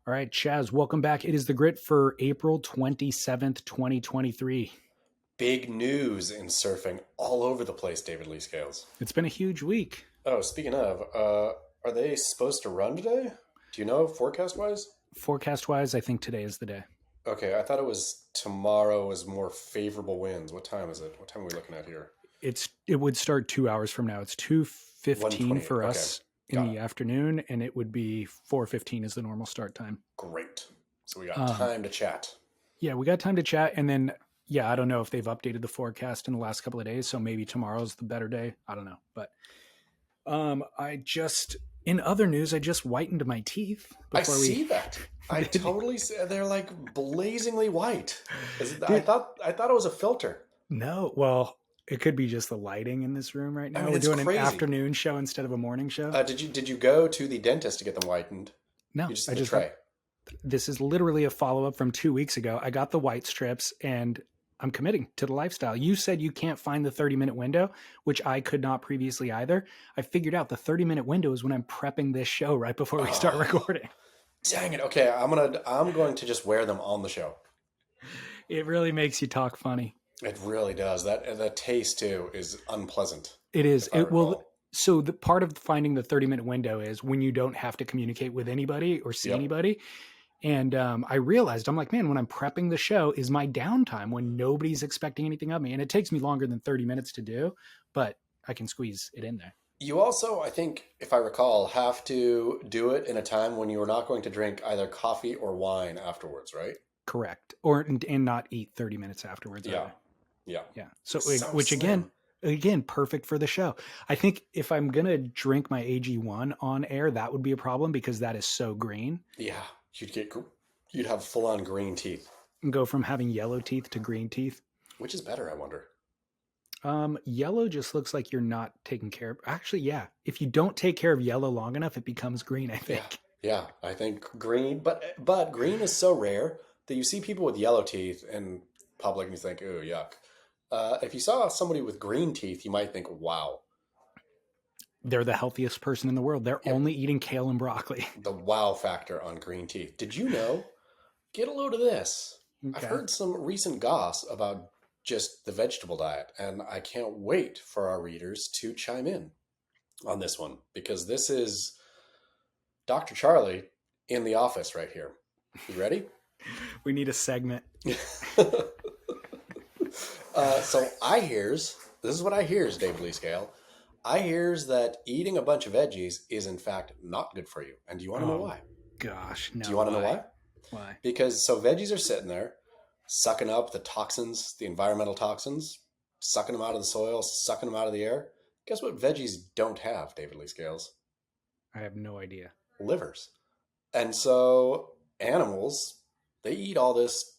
All right, Chaz, welcome back. It is the Grit for April 27th, 2023. Big news in surfing all over the place, David Lee Scales. It's been a huge week. Oh, speaking of, are they supposed to run today? Do you know forecast wise? Forecast wise, I think today is the day. Okay, I thought it was tomorrow was more favorable winds. What time is it? What time are we looking at here? It would start 2 hours from now. It's 2:15 1:28. for Okay, us in got the it. afternoon, and it would be 4:15 is the normal start time. Great. So we got Um, time to chat. yeah, we got time to chat, and then I don't know if they've updated the forecast in the last couple of days, so maybe tomorrow's the better day. I don't know, but I just in other news, I just whitened my teeth I before we see that. I did. totally see. They're like blazingly white. I Did thought it was a filter. No, well, it could be just the lighting in this room right I now. mean, We're it's doing an crazy. afternoon show instead of a morning show. Did you go to the dentist to get them whitened? No, You just I did the just got tray. this is literally a follow up from 2 weeks ago. I got the white strips and I'm committing to the lifestyle. You said you can't find the 30-minute window, which I could not previously either. I figured out the 30-minute window is when I'm prepping this show right before we start Oh, recording. dang it. Okay, I'm going to just wear them on the show. It really makes you talk funny. It really does. The taste too is unpleasant, It is. if I It will. recall. So the part of finding the 30-minute window is when you don't have to communicate with anybody or see Yep. anybody. And I realized, I'm like, man, when I'm prepping the show is my downtime when nobody's expecting anything of me. And it takes me longer than 30 minutes to do, but I can squeeze it in there. You also, I think, if I recall, have to do it in a time when you are not going to drink either coffee or wine afterwards, right? Correct. Or and not eat 30 minutes afterwards Yeah. either. Yeah. Yeah. So, So which again, slim. perfect for the show. I think if I'm going to drink my AG1 on air, that would be a problem because that is so green. Yeah. You'd have full on green teeth. And go from having yellow teeth to green teeth. Which is better, I wonder. Yellow just looks like you're not taking care of. Actually, yeah. If you don't take care of yellow long enough, it becomes green, I Yeah. think. Yeah. I think green, but green is so rare that you see people with yellow teeth in public and you think, ooh, yuck. If you saw somebody with green teeth, you might think, wow. They're the healthiest person in the world. They're Yep. only eating kale and broccoli. The wow factor on green teeth. Did you know? Get a load of this. I've Okay. heard some recent goss about just the vegetable diet, and I can't wait for our readers to chime in on this one because this is Dr. Charlie in the office right here. You ready? We need a segment. So I hears, this is what I hears, David Lee Scale. I hears that eating a bunch of veggies is in fact not good for you. And do you want to know Oh why? gosh, Do no. you want to know Why? why? Why? Because so veggies are sitting there sucking up the toxins, the environmental toxins, sucking them out of the soil, sucking them out of the air. Guess what veggies don't have, David Lee Scales? I have no idea. Livers. And so animals, they eat all this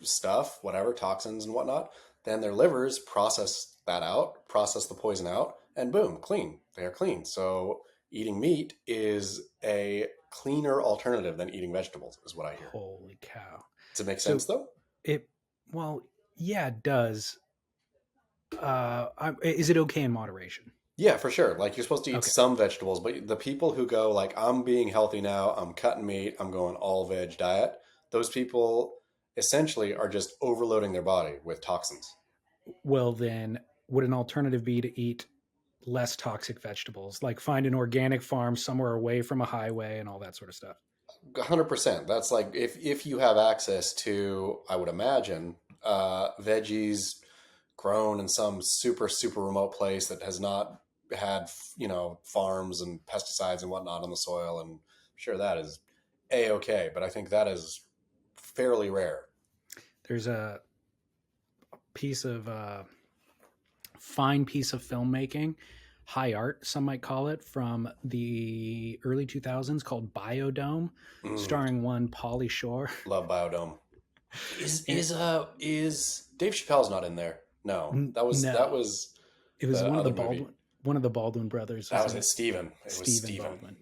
stuff, whatever, toxins and whatnot. Then their livers process that out, process the poison out, and boom, clean. They are clean. So eating meat is a cleaner alternative than eating vegetables, is what I hear. Holy cow. Does it make So sense though? it, well, yeah, it does. Is it okay in moderation? Yeah, for sure. Like you're supposed to eat Okay. some vegetables, but the people who go like, I'm being healthy now, I'm cutting meat, I'm going all veg diet, those people essentially are just overloading their body with toxins. Well, then, would an alternative be to eat less toxic vegetables, like find an organic farm somewhere away from a highway and all that sort of stuff? 100%. That's like if you have access to, I would imagine, veggies grown in some super, super remote place that has not had, farms and pesticides and whatnot on the soil. And I'm sure that is a-okay, but I think that is fairly rare. There's a fine piece of filmmaking, high art, some might call it, from the early 2000s called Biodome, Mm, starring one Pauly Shore. love Biodome. Is And is uh is Dave Chappelle's not in there? No, that no, was it was the other movie. One of the Baldwin brothers That was was in it. it. Steven. It was Stephen Steven. Baldwin.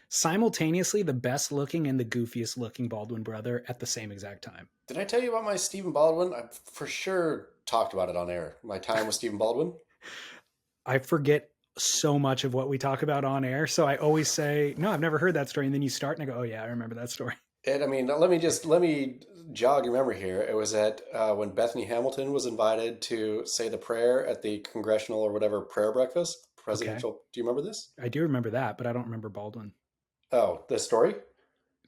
Simultaneously, the best looking and the goofiest looking Baldwin brother at the same exact time. Did I tell you about my Stephen Baldwin? I for sure talked about it on air. My time with Stephen Baldwin. I forget so much of what we talk about on air. So I always say, no, I've never heard that story. And then you start and I go, oh, yeah, I remember that story. I mean, let me jog your memory here. It was at when Bethany Hamilton was invited to say the prayer at the congressional or whatever prayer breakfast, Okay. presidential. Do you remember this? I do remember that, but I don't remember Baldwin. Oh, the story?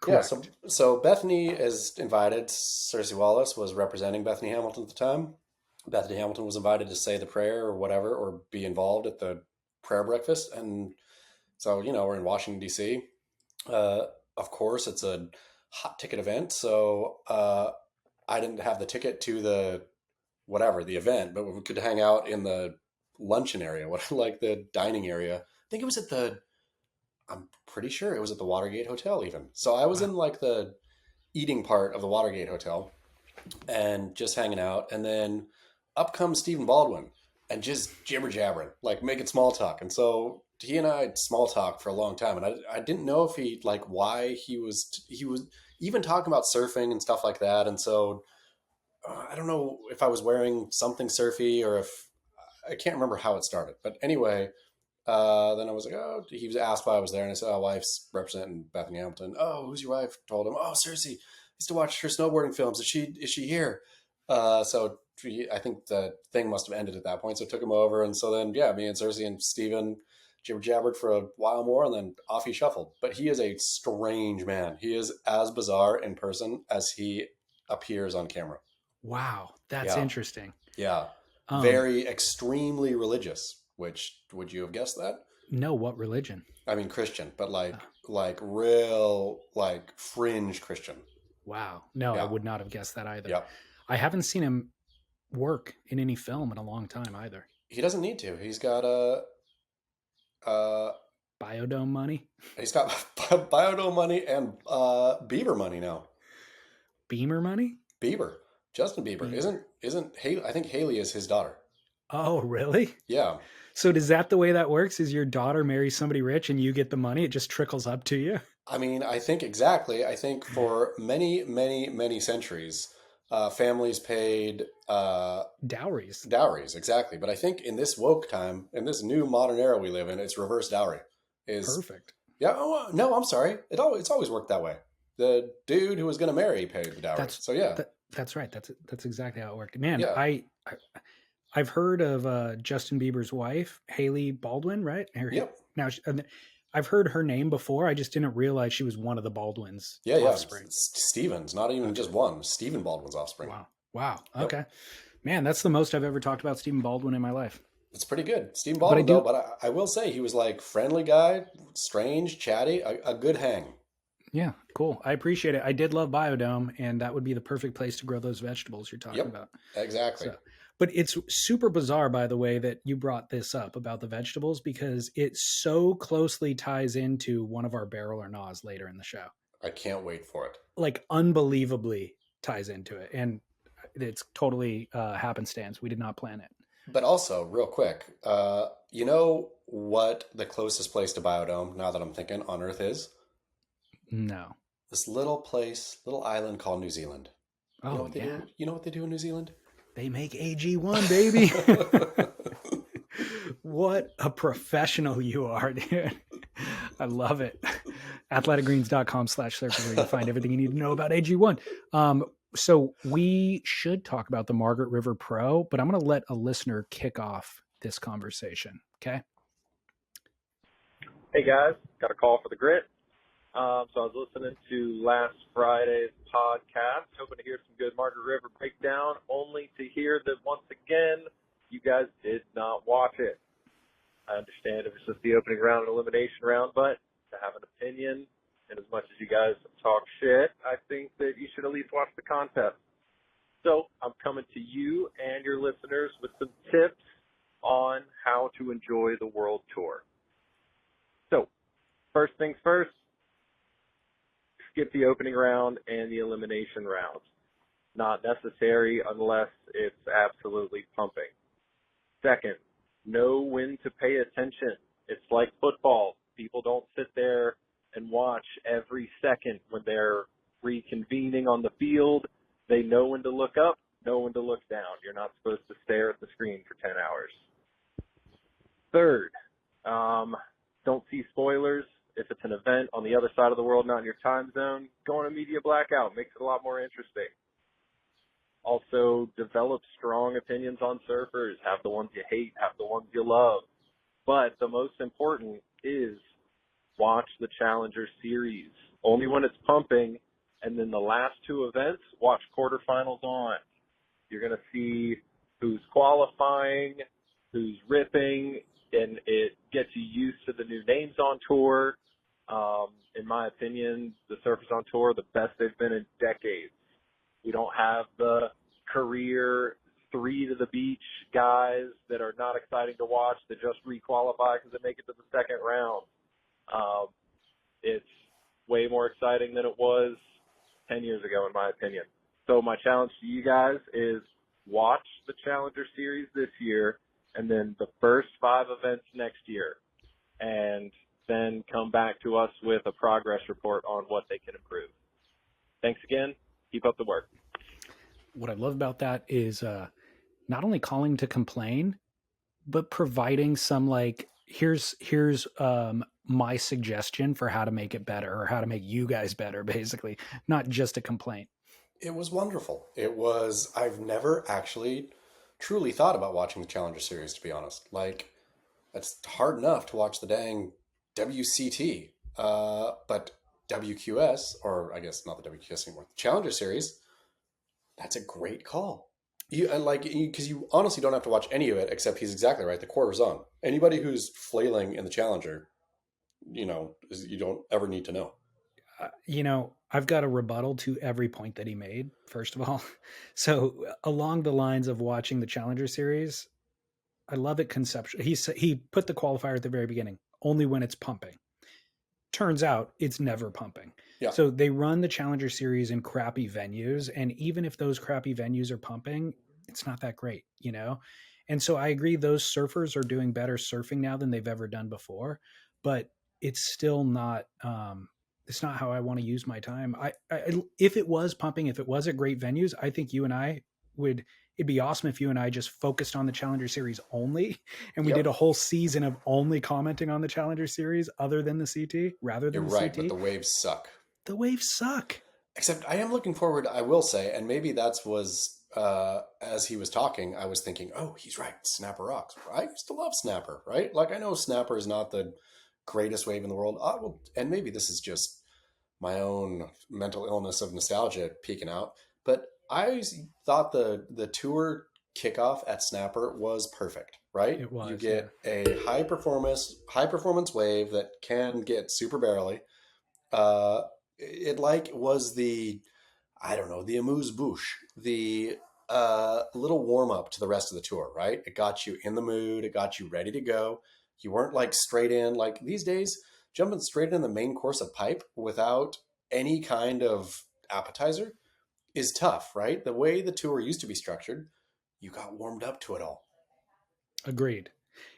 Yeah. Correct. So Bethany is invited. Cersei Wallace was representing Bethany Hamilton at the time. Bethany Hamilton was invited to say the prayer or whatever, or be involved at the prayer breakfast, and so we're in Washington D.C. Uh, of course, it's a hot ticket event, so I didn't have the ticket to the whatever the event, but we could hang out in the luncheon area, what like the dining area. I think it was at the. I'm pretty sure it was at the Watergate Hotel, even. So I was Wow. in like the eating part of the Watergate Hotel and just hanging out, and then up comes Stephen Baldwin and just jibber jabbering, like making small talk, and so he and I had small talk for a long time, and I didn't know if he like why he was even talking about surfing and stuff like that, and so I don't know if I was wearing something surfy or if I can't remember how it started, but anyway, then I was like, oh, he was asked why I was there, and I said, oh, wife's representing Bethany Hamilton. Oh, who's your wife? Told him, oh, Cersei. I used to watch her snowboarding films. Is she here? I think the thing must have ended at that point. So I took him over, and so then yeah, me and Cersei and Steven jibber jabbered for a while more, and then off he shuffled. But he is a strange man. He is as bizarre in person as he appears on camera. Wow, that's Yeah, interesting. yeah, Um, very extremely religious. Which would you have guessed that? no, what religion? I mean Christian, but Uh, like real like fringe Christian. wow. No, I Yeah. would not have guessed that either. Yep. I haven't seen him work in any film in a long time either. He doesn't need to. Uh Biodome money, he's got Biodome money and Bieber money now. Beamer money, Bieber. Justin Bieber. Beamer. Isn't Haley, I think Haley is his daughter. Oh, really? Yeah. So does that the way that works? Is your daughter marries somebody rich and you get the money? It just trickles up to you? I mean, I think exactly. I think for many, many, many centuries, families paid Dowries. dowries, exactly. But I think in this woke time, in this new modern era we live in, it's reverse dowry. Is Perfect. Yeah. Oh no, I'm sorry. It's always worked that way. The dude who was going to marry paid the dowry. That's So yeah, that's right. That's exactly how it worked. Man, yeah, I've heard of Justin Bieber's wife, Haley Baldwin, right? yep, Now, I've heard her name before. I just didn't realize she was one of the Baldwins' yeah, yeah. offspring. Stevens, not even Okay. just one. Stephen Baldwin's offspring. Wow. Wow. Yep, Okay. Man, that's the most I've ever talked about Stephen Baldwin in my life. it's pretty good. Stephen But I Baldwin though, do, but I will say he was like friendly guy, strange, chatty, a good hang. yeah, cool. I appreciate it. I did love Biodome, and that would be the perfect place to grow those vegetables you're talking Yep, about. exactly. So, but it's super bizarre, by the way, that you brought this up about the vegetables because it so closely ties into one of our barrel or Nas later in the show. I can't wait for it. Like unbelievably ties into it, and it's totally happenstance. We did not plan it. But also, real quick, you know what the closest place to Biodome, now that I'm thinking, on Earth is? No. This little place, little island called New Zealand. You know Oh what they yeah, do? You know what they do in New Zealand? they make AG1, baby. What a professional you are, dude. I love it. Athleticgreens.com/surfers where you find everything you need to know about AG1. So we should talk about the Margaret River Pro, but I'm going to let a listener kick off this conversation. Okay. Hey guys, got a call for the grit. So I was listening to last Friday's podcast, hoping to hear some good Margaret River breakdown, only to hear that once again, you guys did not watch it. I understand it was just the opening round and elimination round, but to have an opinion, and as much as you guys talk shit, I think that you should at least watch the contest. So I'm coming to you and your listeners with some tips on how to enjoy the World Tour. So first things first, skip the opening round and the elimination rounds. Not necessary unless it's absolutely pumping. Second, know when to pay attention. It's like football. People don't sit there and watch every second when they're reconvening on the field. They know when to look up, know when to look down. You're not supposed to stare at the screen for 10 hours. Third, don't see spoilers. If it's an event on the other side of the world, not in your time zone, go on a media blackout. Makes it a lot more interesting. Also, develop strong opinions on surfers. Have the ones you hate, have the ones you love. But the most important is watch the Challenger Series. Only when it's pumping. And then the last two events, watch quarterfinals on. You're going to see who's qualifying, who's ripping, and it gets you used to the new names on tour. In my opinion, the surfers on tour are the best they've been in decades. We don't have the career 3 to the beach guys that are not exciting to watch that just re-qualify because they make it to the second round. It's way more exciting than it was 10 years ago, in my opinion. So my challenge to you guys is watch the Challenger Series this year and then the first 5 events next year, and then come back to us with a progress report on what they can improve. Thanks again. Keep up the work. What I love about that is not only calling to complain, but providing some like, here's my suggestion for how to make it better or how to make you guys better, basically, not just a complaint. It was wonderful. I've never actually truly thought about watching the Challenger Series, to be honest. Like, it's hard enough to watch the dang WCT, but WQS, or I guess not the WQS anymore, the Challenger Series, that's a great call. Because you honestly don't have to watch any of it, except he's exactly right. The quarter's on. Anybody who's flailing in the Challenger, you don't ever need to know. I've got a rebuttal to every point that he made, first of all. So along the lines of watching the Challenger Series, I love it conceptually. He put the qualifier at the very beginning, only when it's pumping. Turns out it's never pumping. Yeah. So they run the Challenger Series in crappy venues. And even if those crappy venues are pumping, it's not that great, And so I agree those surfers are doing better surfing now than they've ever done before, but it's still not, it's not how I want to use my time. If it was pumping, if it was at great venues, I think it'd be awesome if you and I just focused on the Challenger Series only. And we did a whole season of only commenting on the Challenger Series other than the CT, rather than You're the right, CT. but the waves suck. The waves suck. Except I am looking forward, I will say, and maybe as he was talking, I was thinking, oh, he's right, Snapper rocks. I used to love Snapper, right? Like, I know Snapper is not the greatest wave in the world. And maybe this is just my own mental illness of nostalgia peeking out, but I thought the tour kickoff at Snapper was perfect, right? It was. You get a high performance wave that can get super barrely. It was the amuse bouche, the little warm up to the rest of the tour, right? It got you in the mood. It got you ready to go. You weren't like straight in, like these days, jumping straight in the main course of pipe without any kind of appetizer is tough, right? The way the tour used to be structured, you got warmed up to it all. Agreed.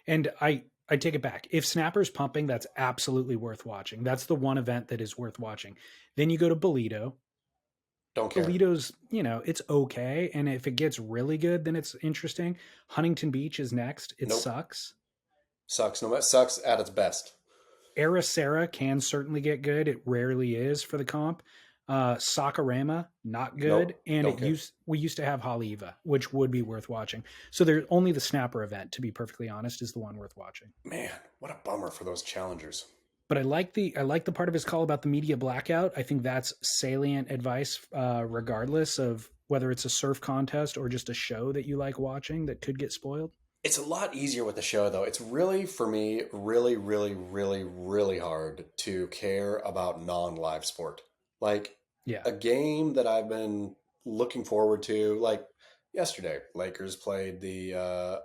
And I take it back. If Snapper's pumping, that's absolutely worth watching. That's the one event that is worth watching. Then you go to Bolito. Don't care. Bolito's, it's okay. And if it gets really good, then it's interesting. Huntington Beach is next. It sucks. Sucks. Sucks at its best. Ericeira can certainly get good. It rarely is for the comp. Sakurama, not good. Nope, and we used to have Haleiwa, which would be worth watching. So there's only the Snapper event, to be perfectly honest, is the one worth watching. Man, what a bummer for those challengers. But I like the part of his call about the media blackout. I think that's salient advice, regardless of whether it's a surf contest or just a show that you like watching that could get spoiled. It's a lot easier with the show, though. It's really, for me, really, really, really, really hard to care about non-live sport. Like, a game that I've been looking forward to, like yesterday, Lakers played the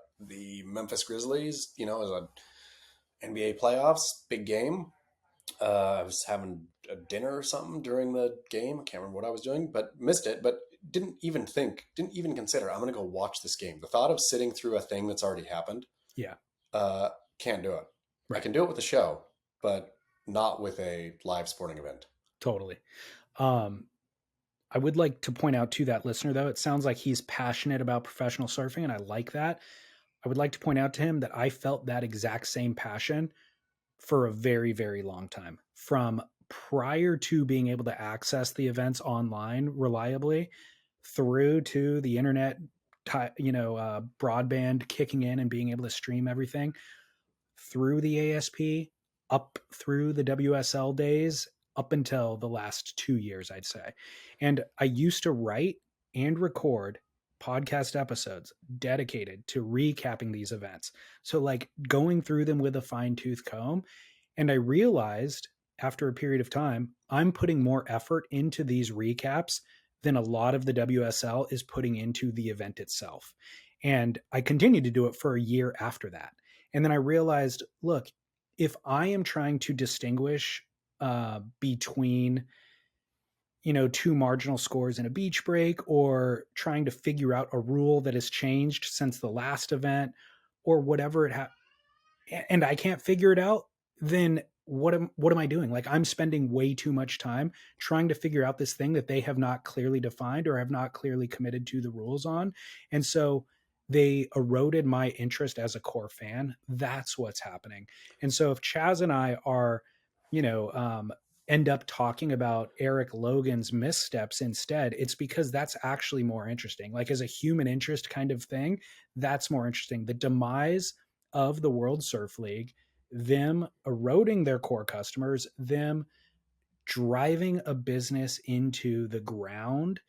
Memphis Grizzlies, as a NBA playoffs, big game. I was having a dinner or something during the game. I can't remember what I was doing, but missed it. But didn't even consider, I'm going to go watch this game. The thought of sitting through a thing that's already happened. Can't do it. Right. I can do it with a show, but not with a live sporting event. Totally. I would like to point out to that listener, though, it sounds like he's passionate about professional surfing, and I like that. I would like to point out to him that I felt that exact same passion for a very, very long time. from prior to being able to access the events online reliably through to the internet, broadband kicking in and being able to stream everything through the ASP, up through the WSL days, up until the last 2 years, I'd say. And I used to write and record podcast episodes dedicated to recapping these events. So, like, going through them with a fine tooth comb. And I realized after a period of time, I'm putting more effort into these recaps than a lot of the WSL is putting into the event itself. And I continued to do it for a year after that. And then I realized, look, if I am trying to distinguish between, two marginal scores in a beach break, or trying to figure out a rule that has changed since the last event, or whatever and I can't figure it out, then what am I doing? Like, I'm spending way too much time trying to figure out this thing that they have not clearly defined or have not clearly committed to the rules on. And so they eroded my interest as a core fan. That's what's happening. And so if Chaz and I are, end up talking about Eric Logan's missteps instead, it's because that's actually more interesting. Like, as a human interest kind of thing, that's more interesting. The demise of the World Surf League, them eroding their core customers, them driving a business into the ground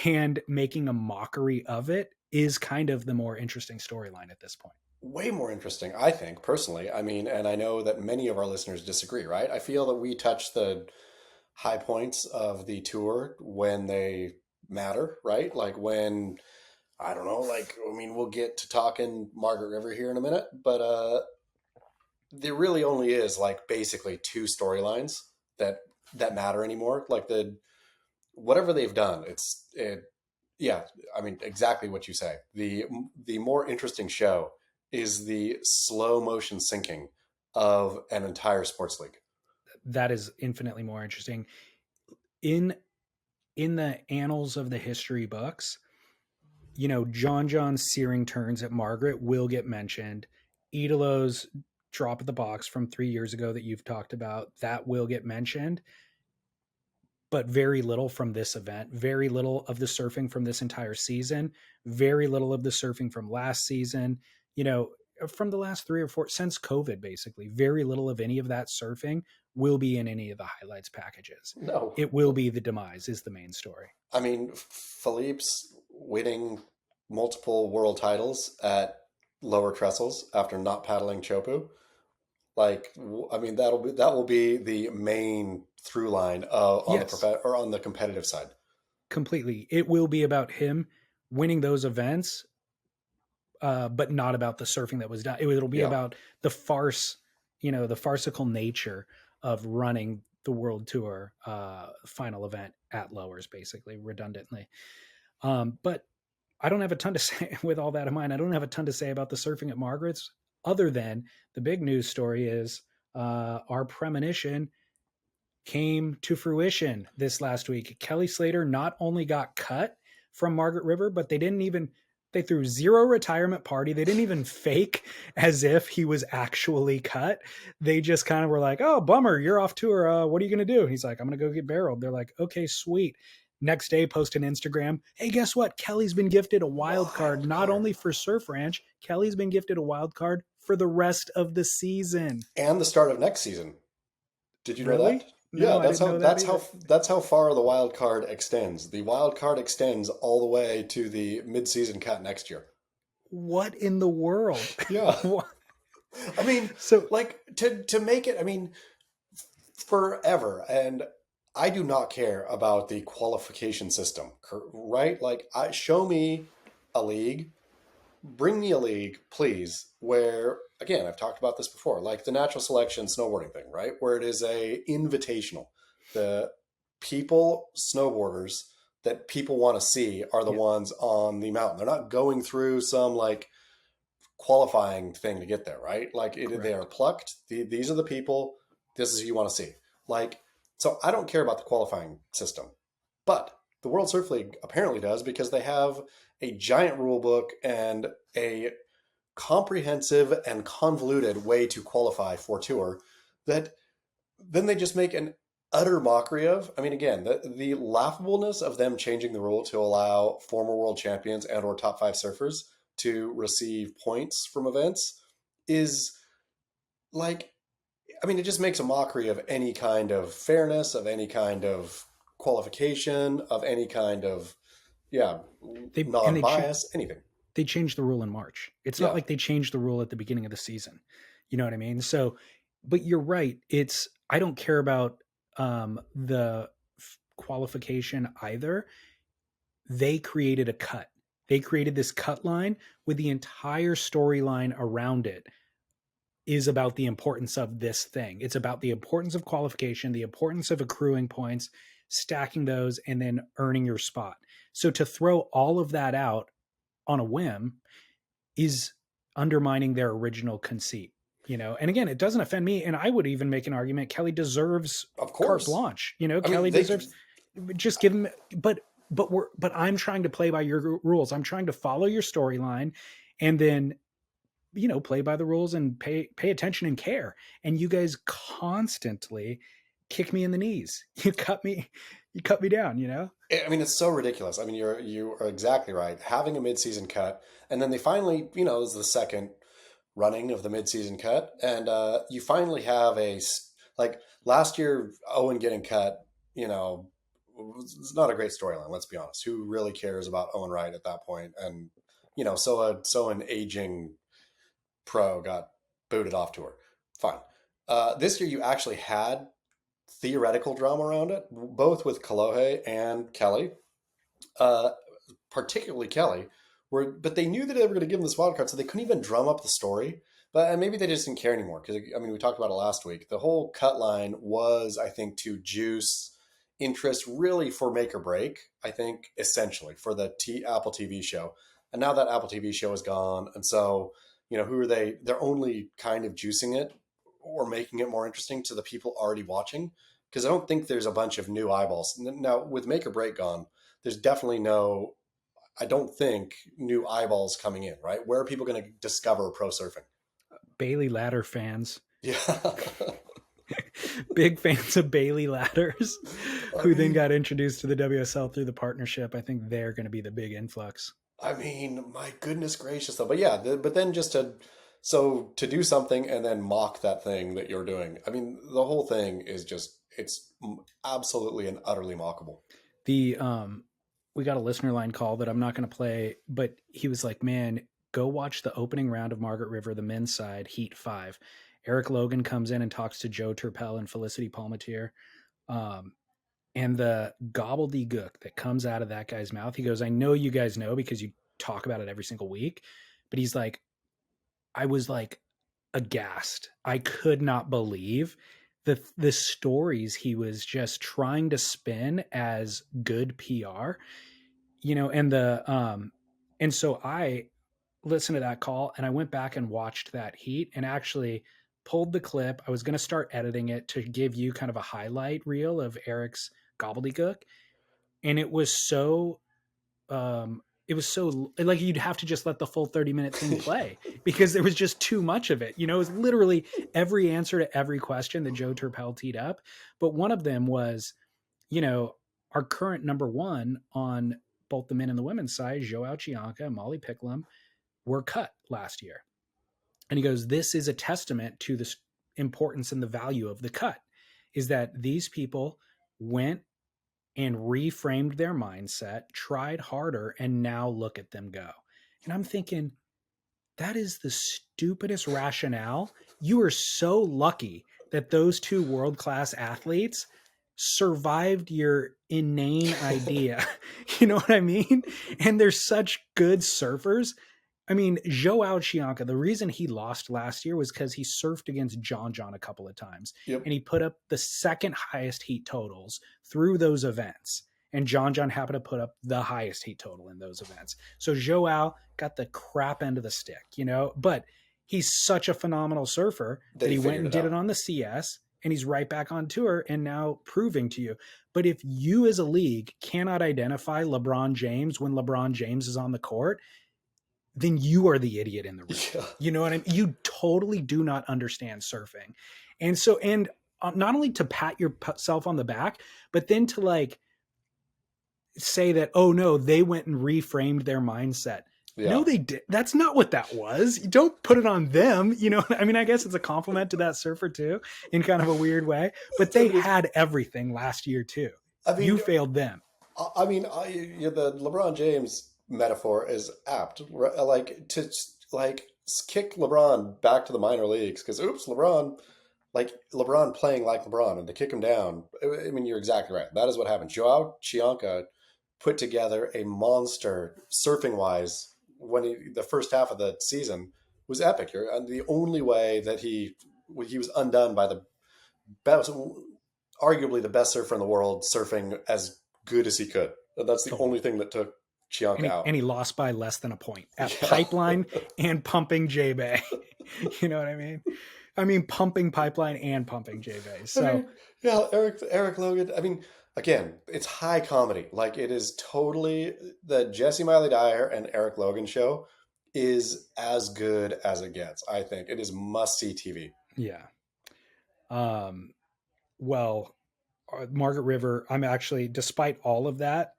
and making a mockery of it, is kind of the more interesting storyline at this point. Way more interesting, I think, personally. I mean, and I know that many of our listeners disagree, right? I feel that we touch the high points of the tour when they matter, right? Like when, I don't know, like, I mean, we'll get to talking Margaret River here in a minute, but there really only is like basically two storylines that matter anymore. Like whatever they've done, yeah, I mean, exactly what you say. The more interesting show is the slow motion sinking of an entire sports league. That is infinitely more interesting. In the annals of the history books, John's searing turns at Margaret will get mentioned. Idolo's drop of the box from 3 years ago that you've talked about, that will get mentioned. But very little from this event, very little of the surfing from this entire season, very little of the surfing from last season, from the last 3 or 4, since COVID, basically, very little of any of that surfing will be in any of the highlights packages. No. It will be the demise is the main story. I mean, Philippe's winning multiple world titles at lower trestles after not paddling Chopu. Like, I mean, that will be the main through line on the competitive side. Completely. It will be about him winning those events, but not about the surfing that was done. It'll be about the farce, the farcical nature of running the World Tour final event at lowers, basically, redundantly. But I don't have a ton to say with all that in mind. I don't have a ton to say about the surfing at Margaret's, other than the big news story is our premonition came to fruition this last week. Kelly Slater not only got cut from Margaret River, but they threw zero retirement party. They didn't even fake as if he was actually cut. They just kind of were like, oh, bummer, you're off tour. What are you going to do? And he's like, I'm going to go get barreled. They're like, okay, sweet. Next day, post an Instagram. Hey, guess what? Kelly's been gifted a wild card, not only for Surf Ranch. Kelly's been gifted a wild card for the rest of the season. And the start of next season. Did you know that? No, yeah, that's how far the wild card extends. The wild card extends all the way to the mid-season cut next year. What in the world? Yeah. I mean, so like to make it, I mean, forever. And I do not care about the qualification system, right? Like, show me a league, bring me a league, please, where, again, I've talked about this before, like the natural selection snowboarding thing, right? Where it is a invitational. The snowboarders that people want to see are the ones on the mountain. They're not going through some like qualifying thing to get there, right? Like they are plucked. These are the people. This is who you want to see. Like, so I don't care about the qualifying system, but the World Surf League apparently does, because they have a giant rule book and a comprehensive and convoluted way to qualify for tour that then they just make an utter mockery of. I mean, again, the laughableness of them changing the rule to allow former world champions and or top five surfers to receive points from events is like, I mean, it just makes a mockery of any kind of fairness, of any kind of qualification, of any kind of, yeah, They and non-bias, anything. they changed the rule in March. It's not Yeah. like they changed the rule at the beginning of the season. You know what I mean? So, but you're right. I don't care about the qualification either. They created a cut. They created this cut line with the entire storyline around it is about the importance of this thing. It's about the importance of qualification, the importance of accruing points, stacking those, and then earning your spot. So to throw all of that out on a whim is undermining their original conceit, you know. And again, it doesn't offend me. And I would even make an argument Kelly deserves Of carte course. blanche. You know, I mean, Kelly they deserves just give him. But I'm trying to play by your rules. I'm trying to follow your storyline, and then play by the rules and pay attention and care. And you guys constantly kick me in the knees. You cut me down, you know? I mean, it's so ridiculous. I mean, you are exactly right. Having a midseason cut, and then they finally, it was the second running of the midseason cut, and you finally have like last year, Owen getting cut. It's not a great storyline. Let's be honest. Who really cares about Owen Wright at that point? And so an aging pro got booted off tour. Fine. This year, you actually had theoretical drama around it, both with Kolohe and Kelly, particularly Kelly, but they knew that they were going to give him this wild card, so they couldn't even drum up the story. But maybe they just didn't care anymore because, I mean, we talked about it last week. The whole cut line was, I think, to juice interest really for Make or Break, I think, essentially for the Apple TV show. And now that Apple TV show is gone, and so, who are they? They're only kind of juicing it or making it more interesting to the people already watching, because I don't think there's a bunch of new eyeballs. Now, with Make or Break gone, there's definitely I don't think, new eyeballs coming in, right? Where are people going to discover pro surfing? Bailey Ladder fans. Yeah. Big fans of Bailey Ladders, who then got introduced to the WSL through the partnership. I think they're going to be the big influx. I mean, my goodness gracious, though. But yeah, but then just to do something and then mock that thing that you're doing. I mean, the whole thing is it's absolutely and utterly mockable. We got a listener line call that I'm not going to play, but he was like, man, go watch the opening round of Margaret River, the men's side, Heat 5. Eric Logan comes in and talks to Joe Turpel and Felicity Palmatier. And the gobbledygook that comes out of that guy's mouth, he goes, I know you guys know because you talk about it every single week, but he's like, I was like aghast. I could not believe the stories he was just trying to spin as good PR, and so I listened to that call and I went back and watched that heat and actually pulled the clip. I was going to start editing it to give you kind of a highlight reel of Eric's gobbledygook. And it was so like you'd have to just let the full 30-minute thing play because there was just too much of it. It was literally every answer to every question that Joe Turpel teed up. But one of them was, our current number one on both the men and the women's side, Joao Chianca and Molly Picklum, were cut last year. And he goes, this is a testament to the importance and the value of the cut, is that these people went and reframed their mindset, tried harder, and now look at them go. And I'm thinking, that is the stupidest rationale. You are so lucky that those two world-class athletes survived your inane idea. You know what I mean? And they're such good surfers. I mean, Joao Chianca, the reason he lost last year was because he surfed against John a couple of times. Yep. And he put up the second highest heat totals through those events. And John happened to put up the highest heat total in those events. So Joao got the crap end of the stick, but he's such a phenomenal surfer that he went and did it on the CS, and he's right back on tour and now proving to you. But if you as a league cannot identify LeBron James when LeBron James is on the court, then you are the idiot in the room. Yeah. You know what I mean? You totally do not understand surfing. And not only to pat yourself on the back, but then to like say that, oh no, they went and reframed their mindset. Yeah. No, they did. That's not what that was. You don't put it on them. You know, I mean, I guess it's a compliment to that surfer too, in kind of a weird way, but they had everything last year too. I mean, You failed them. I mean, the LeBron James metaphor is apt. Like to like kick LeBron back to the minor leagues because oops, LeBron playing like LeBron and to kick him down. I mean, you're exactly right. That is what happened. Joao Chianca put together a monster surfing wise when the first half of the season was epic. The only way that he was undone by the best, arguably the best surfer in the world, surfing as good as he could. That's the only thing that took Chianca out. And he lost by less than a point at Yeah. Pipeline and pumping J-Bay. You know what I mean? I mean, pumping Pipeline and pumping J-Bay. So I mean, yeah, Eric Logan. I mean, again, it's high comedy. Like it is totally the Jesse Miley Dyer and Eric Logan show is as good as it gets. I think it is must see TV. yeah. Well, Margaret River, I'm actually, despite all of that,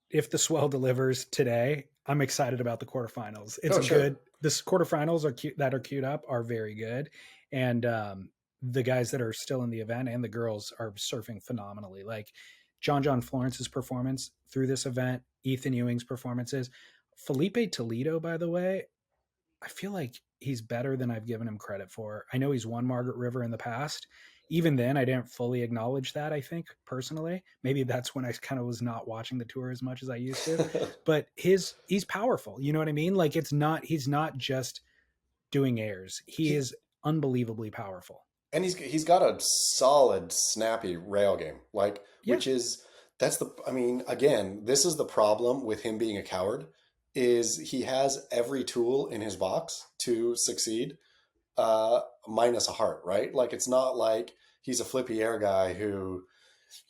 if the swell delivers today, I'm excited about the quarterfinals. It's Sure. good. This quarterfinals are cute, that are queued up are very good. And the guys that are still in the event and the girls are surfing phenomenally. Like John Florence's performance through this event, Ethan Ewing's performances. Felipe Toledo, by the way, I feel like he's better than I've given him credit for. I know he's won Margaret River in the past. Even then, I didn't fully acknowledge that, I think, personally. Maybe that's when I kind of was not watching the tour as much as I used to. But he's powerful. You know what I mean? Like he's not just doing airs. He is unbelievably powerful. And he's got a solid, snappy rail game. Like, Yeah. I mean, again, this is the problem with him being a coward, is he has every tool in his box to succeed, minus a heart, right? Like, it's not like he's a flippy air guy who,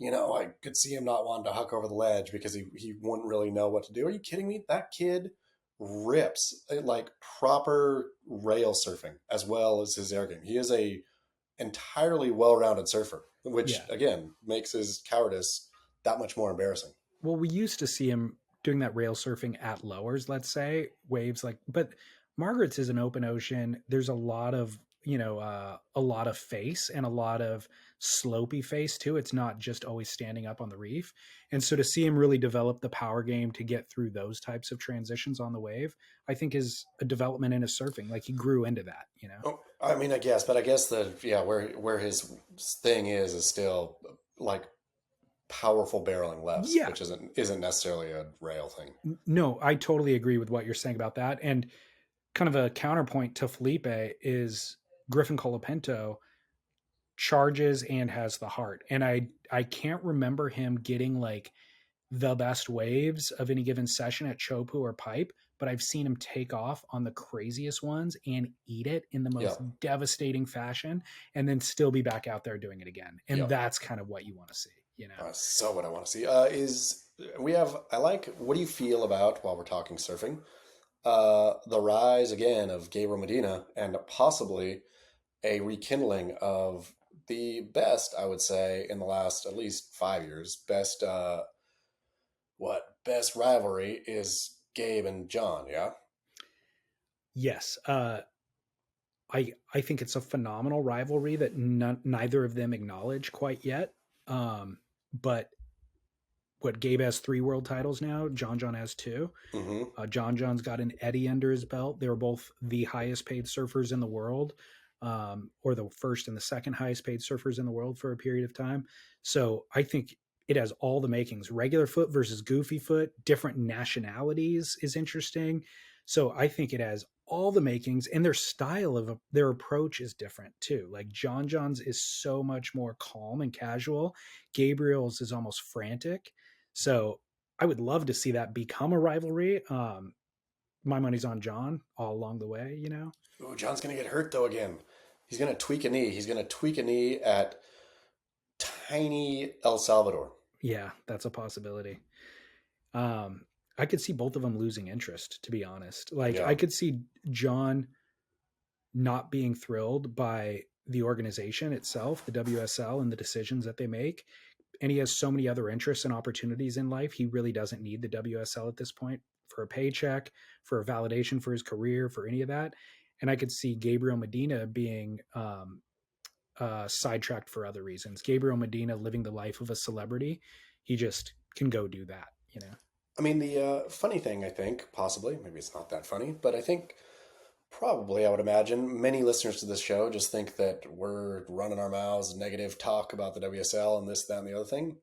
I could see him not wanting to huck over the ledge because he wouldn't really know what to do. Are you kidding me? That kid rips like proper rail surfing as well as his air game. He is a entirely well-rounded surfer, which again makes his cowardice that much more embarrassing. Well, we used to see him doing that rail surfing at lowers, let's say, waves but Margaret's is an open ocean. There's a lot of, a lot of face and a lot of slopey face too. It's not just always standing up on the reef. And so to see him really develop the power game to get through those types of transitions on the wave, I think is a development in his surfing. Like he grew into that, Oh, I mean, I guess where his thing is still like powerful barreling lefts, which isn't necessarily a rail thing. No, I totally agree with what you're saying about that. And kind of a counterpoint to Felipe is Griffin Colapinto charges and has the heart. And I can't remember him getting like the best waves of any given session at Chopu or Pipe, but I've seen him take off on the craziest ones and eat it in the most devastating fashion and then still be back out there doing it again. And that's kind of what you want to see, So what I want to see what do you feel about, while we're talking surfing, the rise again of Gabriel Medina and possibly a rekindling of the best, I would say, in the last at least 5 years, best rivalry is Gabe and John, yeah? Yes. I think it's a phenomenal rivalry that neither of them acknowledge quite yet. But what, Gabe has 3 world titles now. John has 2. Mm-hmm. John's got an Eddie under his belt. They were both the highest paid surfers in the world, or the first and the second highest paid surfers in the world for a period of time. So I think it has all the makings. Regular foot versus goofy foot, different nationalities is interesting. So I think it has all the makings, and their approach is different too. Like John's is so much more calm and casual. Gabriel's is almost frantic. So I would love to see that become a rivalry. My money's on John all along the way, Ooh, John's going to get hurt though again. He's going to tweak a knee. He's going to tweak a knee at tiny El Salvador. Yeah, that's a possibility. I could see both of them losing interest, to be honest. I could see John not being thrilled by the organization itself, the WSL, and the decisions that they make. And he has so many other interests and opportunities in life. He really doesn't need the WSL at this point for a paycheck, for a validation for his career, for any of that. And I could see Gabriel Medina being sidetracked for other reasons. Gabriel Medina living the life of a celebrity, he just can go do that, you know? I mean, the funny thing, I think, possibly, maybe it's not that funny, but I think probably, I would imagine, many listeners to this show just think that we're running our mouths, negative talk about the WSL and this, that, and the other thing.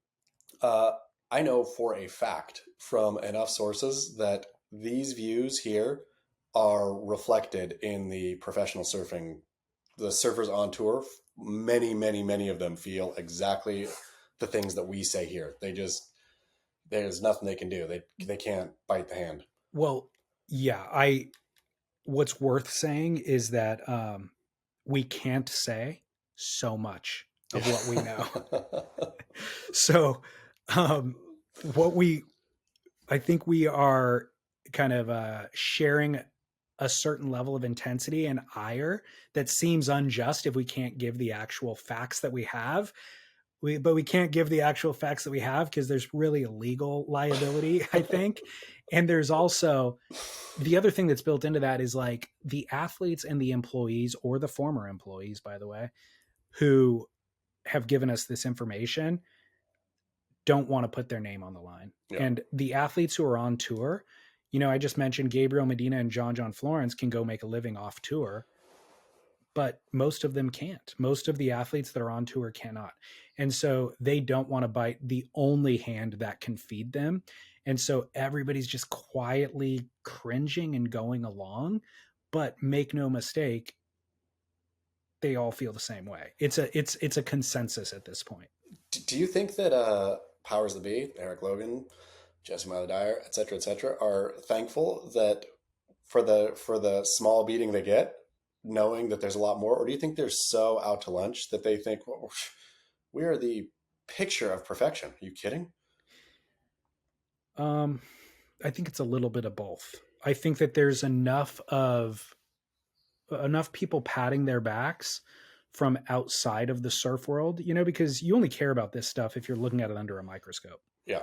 I know for a fact from enough sources that these views here are reflected in the professional surfing, the surfers on tour. Many, many, many of them feel exactly the things that we say here. There's nothing they can do. They can't bite the hand. Well, yeah, what's worth saying is that we can't say so much of what we know. So I think we are kind of sharing a certain level of intensity and ire that seems unjust if we can't give the actual facts that we have. But we can't give the actual facts that we have because there's really a legal liability, I think. And there's also the other thing that's built into that is like the athletes and the employees, or the former employees, by the way, who have given us this information don't want to put their name on the line. Yeah. And the athletes who are on tour, you know, I just mentioned Gabriel Medina and John Florence can go make a living off tour, but most of them can't. Most of the athletes that are on tour cannot. And so they don't want to bite the only hand that can feed them. And so everybody's just quietly cringing and going along, but make no mistake, they all feel the same way. It's a consensus at this point. Do you think that powers that be, Eric Logan, Jesse Miley Dyer, et cetera, are thankful that for the small beating they get, knowing that there's a lot more? Or do you think they're so out to lunch that they think, well, we are the picture of perfection? Are you kidding? I think it's a little bit of both. I think that there's enough people patting their backs from outside of the surf world, you know, because you only care about this stuff if you're looking at it under a microscope. Yeah.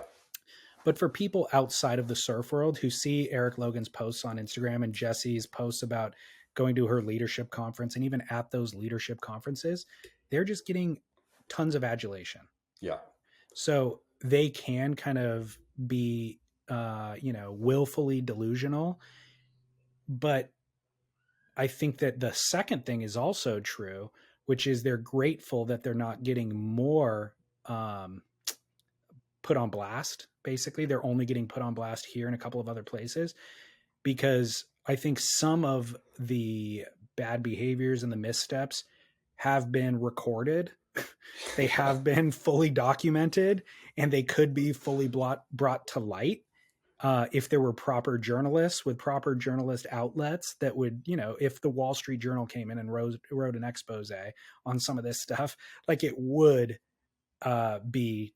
But for people outside of the surf world who see Eric Logan's posts on Instagram and Jesse's posts about going to her leadership conference, and even at those leadership conferences, they're just getting tons of adulation. Yeah. So they can kind of be, willfully delusional. But I think that the second thing is also true, which is they're grateful that they're not getting more put on blast. Basically, they're only getting put on blast here and a couple of other places, because I think some of the bad behaviors and the missteps have been recorded. They have been fully documented, and they could be fully brought to light if there were proper journalists with proper journalist outlets that would, you know, if the Wall Street Journal came in and wrote an expose on some of this stuff, like it would be,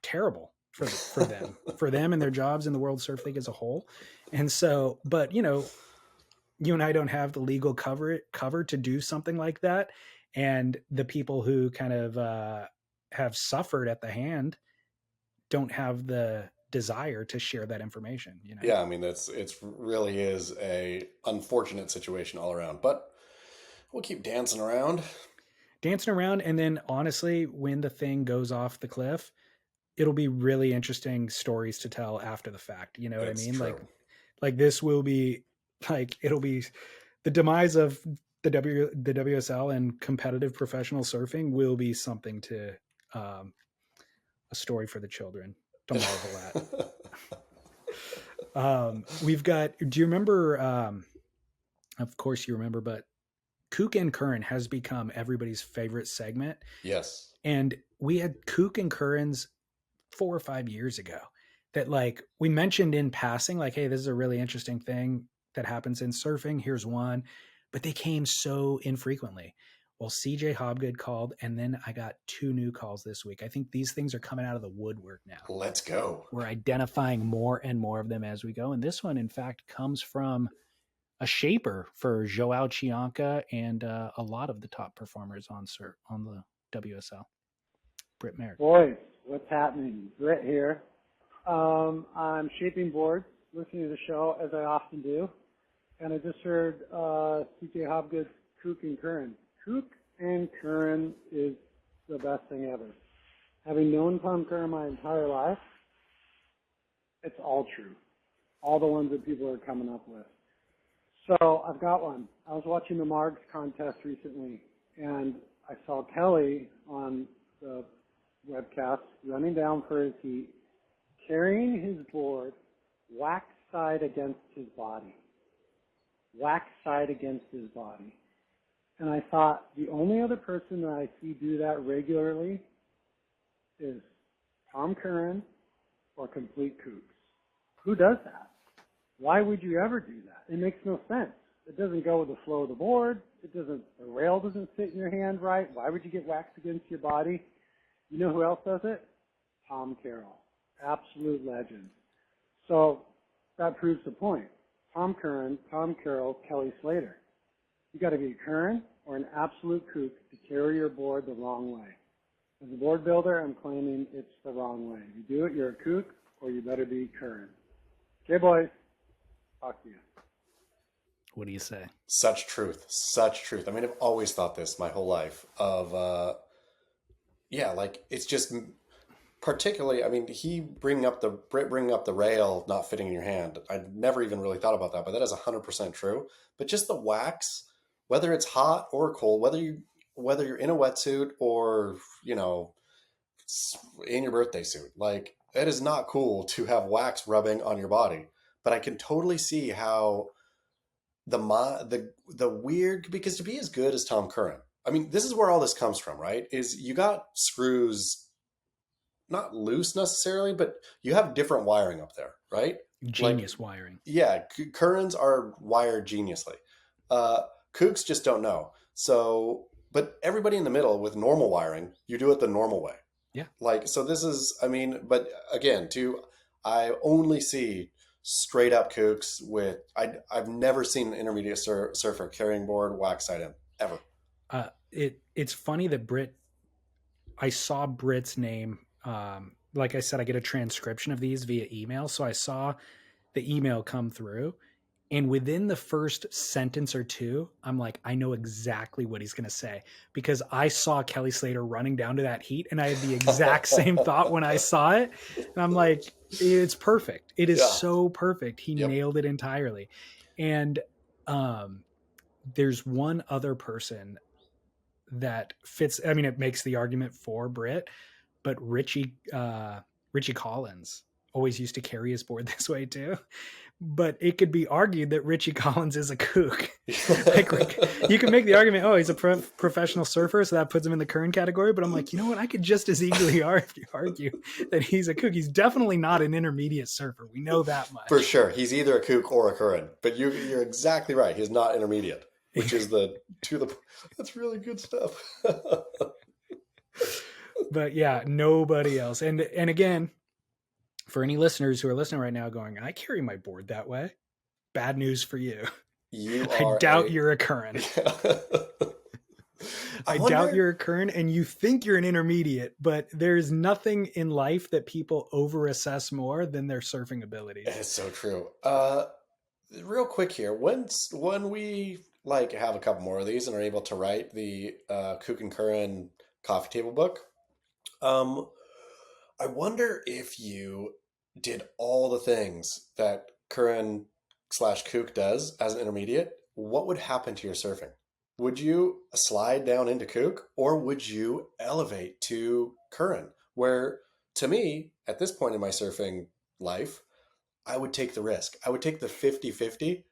terrible for them and their jobs in the World Surf League as a whole. And so, but, you know, you and I don't have the legal cover to do something like that. And the people who kind of have suffered at the hand don't have the desire to share that information, you know? Yeah. I mean, it's really is a unfortunate situation all around, but we'll keep dancing around. And then honestly, when the thing goes off the cliff, it'll be really interesting stories to tell after the fact. You know what I mean? True. Like this will be it'll be the demise of the WSL and competitive professional surfing will be something to a story for the children to marvel at. We've got, do you remember, of course you remember, but Kook and Curran has become everybody's favorite segment. Yes. And we had Kook and Curran's 4 or 5 years ago that we mentioned in passing, hey, this is a really interesting thing that happens in surfing. Here's one, but they came so infrequently. Well, CJ Hobgood called, and then I got 2 new calls this week. I think these things are coming out of the woodwork now. Let's go. We're identifying more and more of them as we go. And this one, in fact, comes from a shaper for Joao Chianca and a lot of the top performers on the WSL. Britt Merrick. Boys, what's happening? Britt here. I'm shaping boards, listening to the show as I often do, and I just heard CJ Hobgood's Kook and Curran. Kook and Curran is the best thing ever. Having known Tom Curran my entire life, it's all true. All the ones that people are coming up with. So I've got one. I was watching the Margs contest recently, and I saw Kelly on the webcast running down for his heat, carrying his board wax side against his body. Wax side against his body. And I thought, the only other person that I see do that regularly is Tom Curran or Complete Kooks. Who does that? Why would you ever do that? It makes no sense. It doesn't go with the flow of the board. The rail doesn't fit in your hand right. Why would you get waxed against your body? You know who else does it? Tom Carroll. Absolute legend. So that proves the point. Tom Curran, Tom Carroll, Kelly Slater. You got to be a Curran or an absolute kook to carry your board the wrong way. As a board builder, I'm claiming it's the wrong way. If you do it, you're a kook, or you better be Curran. Okay, boys. Talk to you. What do you say? Such truth. Such truth. I mean, I've always thought this my whole life of, like it's just particularly, I mean, Britt bringing up the rail not fitting in your hand. I'd never even really thought about that, but that is 100% true. But just the wax, whether it's hot or cold, whether you're in a wetsuit or, in your birthday suit, like it is not cool to have wax rubbing on your body. But I can totally see how the weird, because to be as good as Tom Curran, I mean, this is where all this comes from, right? Is you got screws not loose necessarily, but you have different wiring up there, right? Genius wiring. Yeah, Currans are wired geniusly. Kooks just don't know. So, but everybody in the middle with normal wiring, you do it the normal way. Yeah. So this is, but again, I only see straight up kooks with, I've never seen an intermediate surfer carrying board wax side in, ever. It's funny that I saw Britt's name. Like I said, I get a transcription of these via email. So I saw the email come through, and within the first sentence or two, I'm like, I know exactly what he's going to say, because I saw Kelly Slater running down to that heat, and I had the exact same thought when I saw it. And I'm like, it's perfect. It is so perfect. He nailed it entirely. And there's one other person that fits. I mean, it makes the argument for Britt, but Richie Collins always used to carry his board this way too. But it could be argued that Richie Collins is a kook. like you can make the argument, oh, he's a professional surfer, so that puts him in the Curran category. But I'm like, you know what? I could just as easily argue that he's a kook. He's definitely not an intermediate surfer. We know that much. For sure. He's either a kook or a Curran. But you're exactly right. He's not intermediate, which is that's really good stuff. But yeah, nobody else. And again, for any listeners who are listening right now going, I carry my board that way, bad news for you. I doubt you're a Curran. I doubt you're a Curran, and you think you're an intermediate, but there's nothing in life that people overassess more than their surfing abilities. It's so true. Real quick here, when we have a couple more of these and are able to write the Kook and Curran coffee table book, I wonder if you did all the things that Curran/Kook does as an intermediate, what would happen to your surfing? Would you slide down into Kook, or would you elevate to Curran? Where, to me, at this point in my surfing life, I would take the risk. I would take the 50-50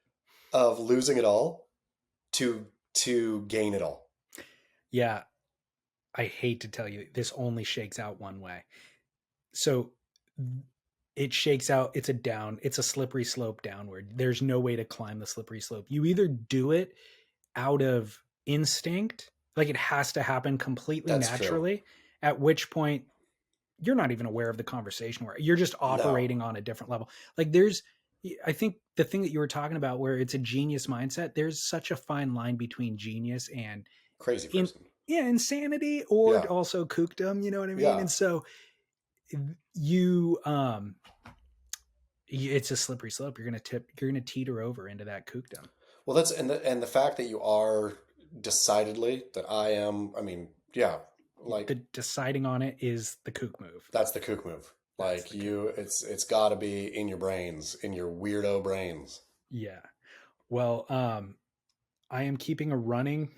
of losing it all to gain it all. Yeah. I hate to tell you, this only shakes out one way. So it shakes out, it's a slippery slope downward. There's no way to climb the slippery slope. You either do it out of instinct, like it has to happen completely naturally, at which point you're not even aware of the conversation, where you're just operating on a different level. Like there's I think the thing that you were talking about, where it's a genius mindset, there's such a fine line between genius and Crazy in person. yeah, insanity or Yeah. also kookdom, you know what I mean? Yeah. And so you it's a slippery slope. You're gonna teeter over into that kookdom. Well, that's and the fact that you are decidedly that I am. I mean, yeah, like The deciding on it is the kook move. that's the kook move. That's Like the kook. it's got to be in your brains, in your weirdo brains. Yeah. Well, I am keeping a running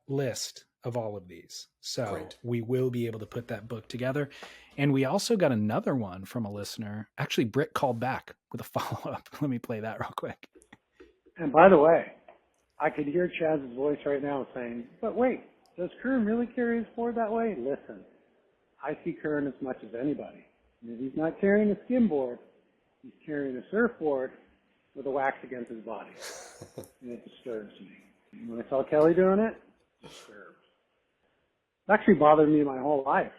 list of all of these. So Great. we will be able to put that book together. And we also got another one from a listener. Actually, Britt called back with a follow up. Let me play that real quick. And by the way, I could hear Chaz's voice right now saying, but wait, does Kern really carry his board that way? Listen, I see Kern as much as anybody. And if he's not carrying a skimboard, he's carrying a surfboard with a wax against his body. And it disturbs me. And when I saw Kelly doing it, it disturbs. It's actually bothered me my whole life.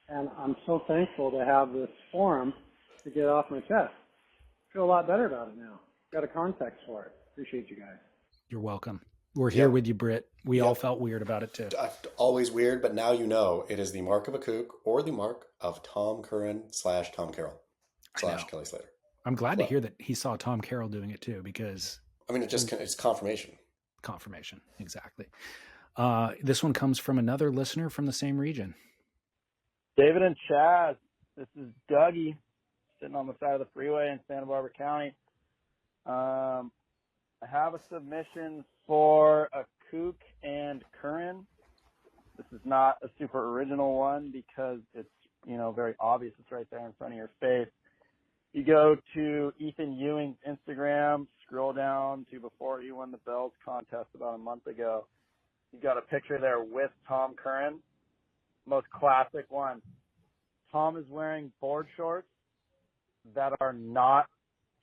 And I'm so thankful to have this forum to get it off my chest. I feel a lot better about it now. Got a context for it. Appreciate you guys. You're welcome. We're here Yep. with you, Britt. We Yep. all felt weird about it too. Always weird, but now you know it is the mark of a kook or the mark of Tom Curran / Tom Carroll / I know. Kelly Slater. I'm glad to Well- hear that he saw Tom Carroll doing it too, because I mean, it's confirmation. confirmation. Exactly. This one comes from another listener from the same region. David and Chaz, this is Dougie sitting on the side of the freeway in Santa Barbara County. I have a submission for a kook and Curran. This is not a super original one because it's, very obvious. It's right there in front of your face. You go to Ethan Ewing's Instagram, scroll down to before he won the Bells contest about a month ago. You got a picture there with Tom Curran. Most classic one. Tom is wearing board shorts that are not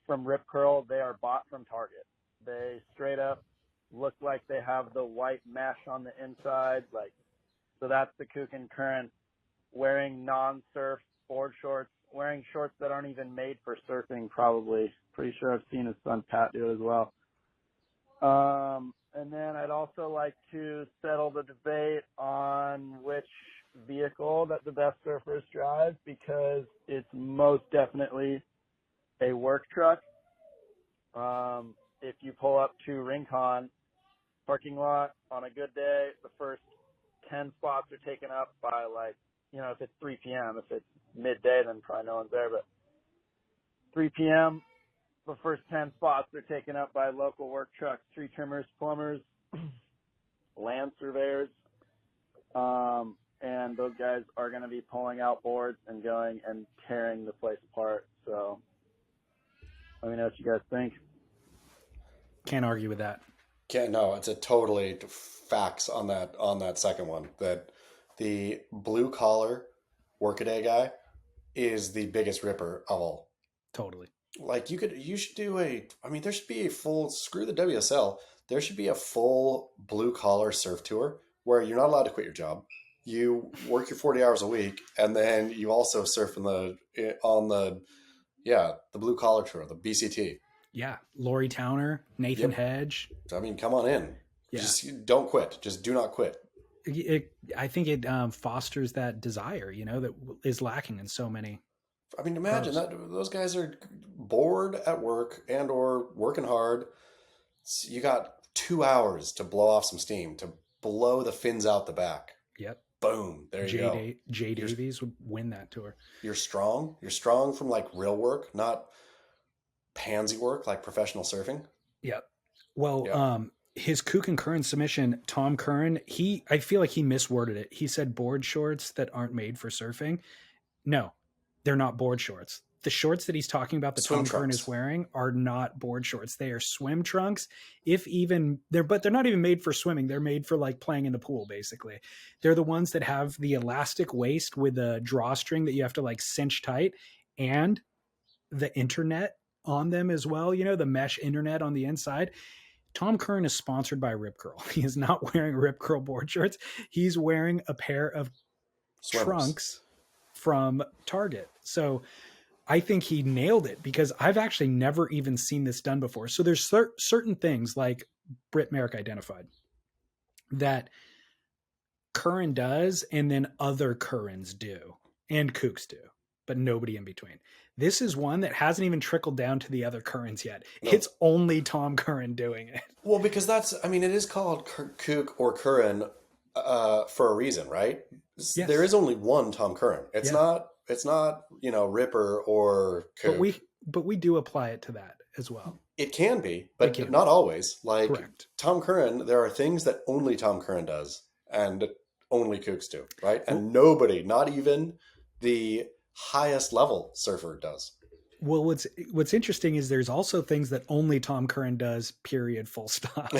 from Rip Curl. They are bought from Target. They straight up look like they have the white mesh on the inside. So that's the kook and Curran wearing non-surf board shorts, wearing shorts that aren't even made for surfing probably. Pretty sure I've seen his son Pat do it as well. And then I'd also like to settle the debate on which vehicle that the best surfers drive, because it's most definitely a work truck. If you pull up to Rincon parking lot on a good day, the first 10 spots are taken up by if it's 3 p.m. If it's midday, then probably no one's there, but 3 p.m., the first 10 spots are taken up by local work trucks, tree trimmers, plumbers, land surveyors, and those guys are going to be pulling out boards and going and tearing the place apart. So let me know what you guys think. Can't argue with that. It's a totally facts on that second one, that the blue collar workaday guy is the biggest ripper of all. Totally. You should do there should be a full, screw the WSL. There should be a full blue collar surf tour where you're not allowed to quit your job. You work your 40 hours a week, and then you also surf on the blue collar tour, the BCT. Yeah. Lori Towner, Nathan Yep. Hedge. I mean, come on in. Yeah. Just don't quit. Just do not quit. I think it fosters that desire, that is lacking in so many. I mean, imagine Gross. that those guys are bored at work and or working hard. So you got 2 hours to blow off some steam, to blow the fins out the back. Yep. Boom. There you go. Jay Davies would win that tour. You're strong. You're strong from real work, not pansy work like professional surfing. Yep. Well, Yeah. His kook and Curran submission, Tom Curran, I feel like he misworded it. He said board shorts that aren't made for surfing. No, they're not board shorts. The shorts that he's talking about that Swim Tom Curran trunks. is wearing are not board shorts. They are swim trunks. But they're not even made for swimming. They're made for playing in the pool, basically. They're the ones that have the elastic waist with a drawstring that you have to cinch tight, and the internet on them as well. The mesh internet on the inside. Tom Curran is sponsored by Rip Curl. He is not wearing Rip Curl board shorts. He's wearing a pair of Swimmers. trunks from Target. So I think he nailed it because I've actually never even seen this done before. So there's certain things like Britt Merrick identified that Curran does, and then other Currans do, and Kooks do, but nobody in between. This is one that hasn't even trickled down to the other Currans yet. No. It's only Tom Curran doing it. Well, because it is called Kook or Curran for a reason, right? Yes. There is only one Tom Curran. It's not, Ripper or Kook. But we do apply it to that as well. It can be, but It can not always. Like Correct. Tom Curran, there are things that only Tom Curran does and only Kooks do, right? And nobody, not even the highest level surfer does. Well, what's interesting is there's also things that only Tom Curran does, period, full stop.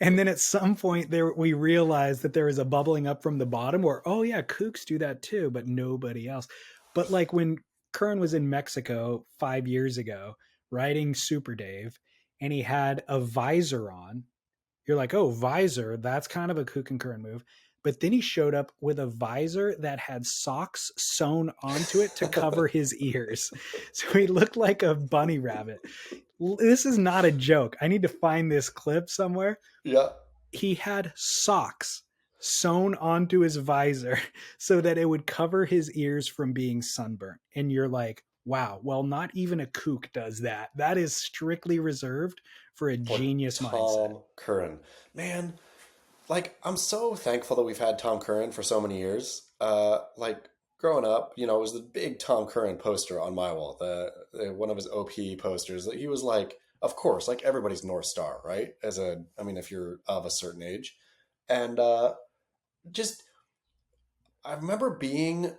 And then at some point there, we realized that there was a bubbling up from the bottom where, oh yeah, Kooks do that too, but nobody else. But like when Curran was in Mexico 5 years ago, riding Super Dave, and he had a visor on, you're like, oh, visor, that's kind of a Kook and Curran move. But then he showed up with a visor that had socks sewn onto it to cover his ears. So he looked like a bunny rabbit. This is not a joke. I need to find this clip somewhere. Yeah. He had socks sewn onto his visor so that it would cover his ears from being sunburnt. And you're like, wow, well, not even a kook does that. That is strictly reserved for a genius mindset. Tom Curran. Man, like, I'm so thankful that we've had Tom Curran for so many years. Like, growing up, it was the big Tom Curran poster on my wall, the one of his OP posters. He was like, of course, like everybody's North Star, right? If you're of a certain age. And I remember being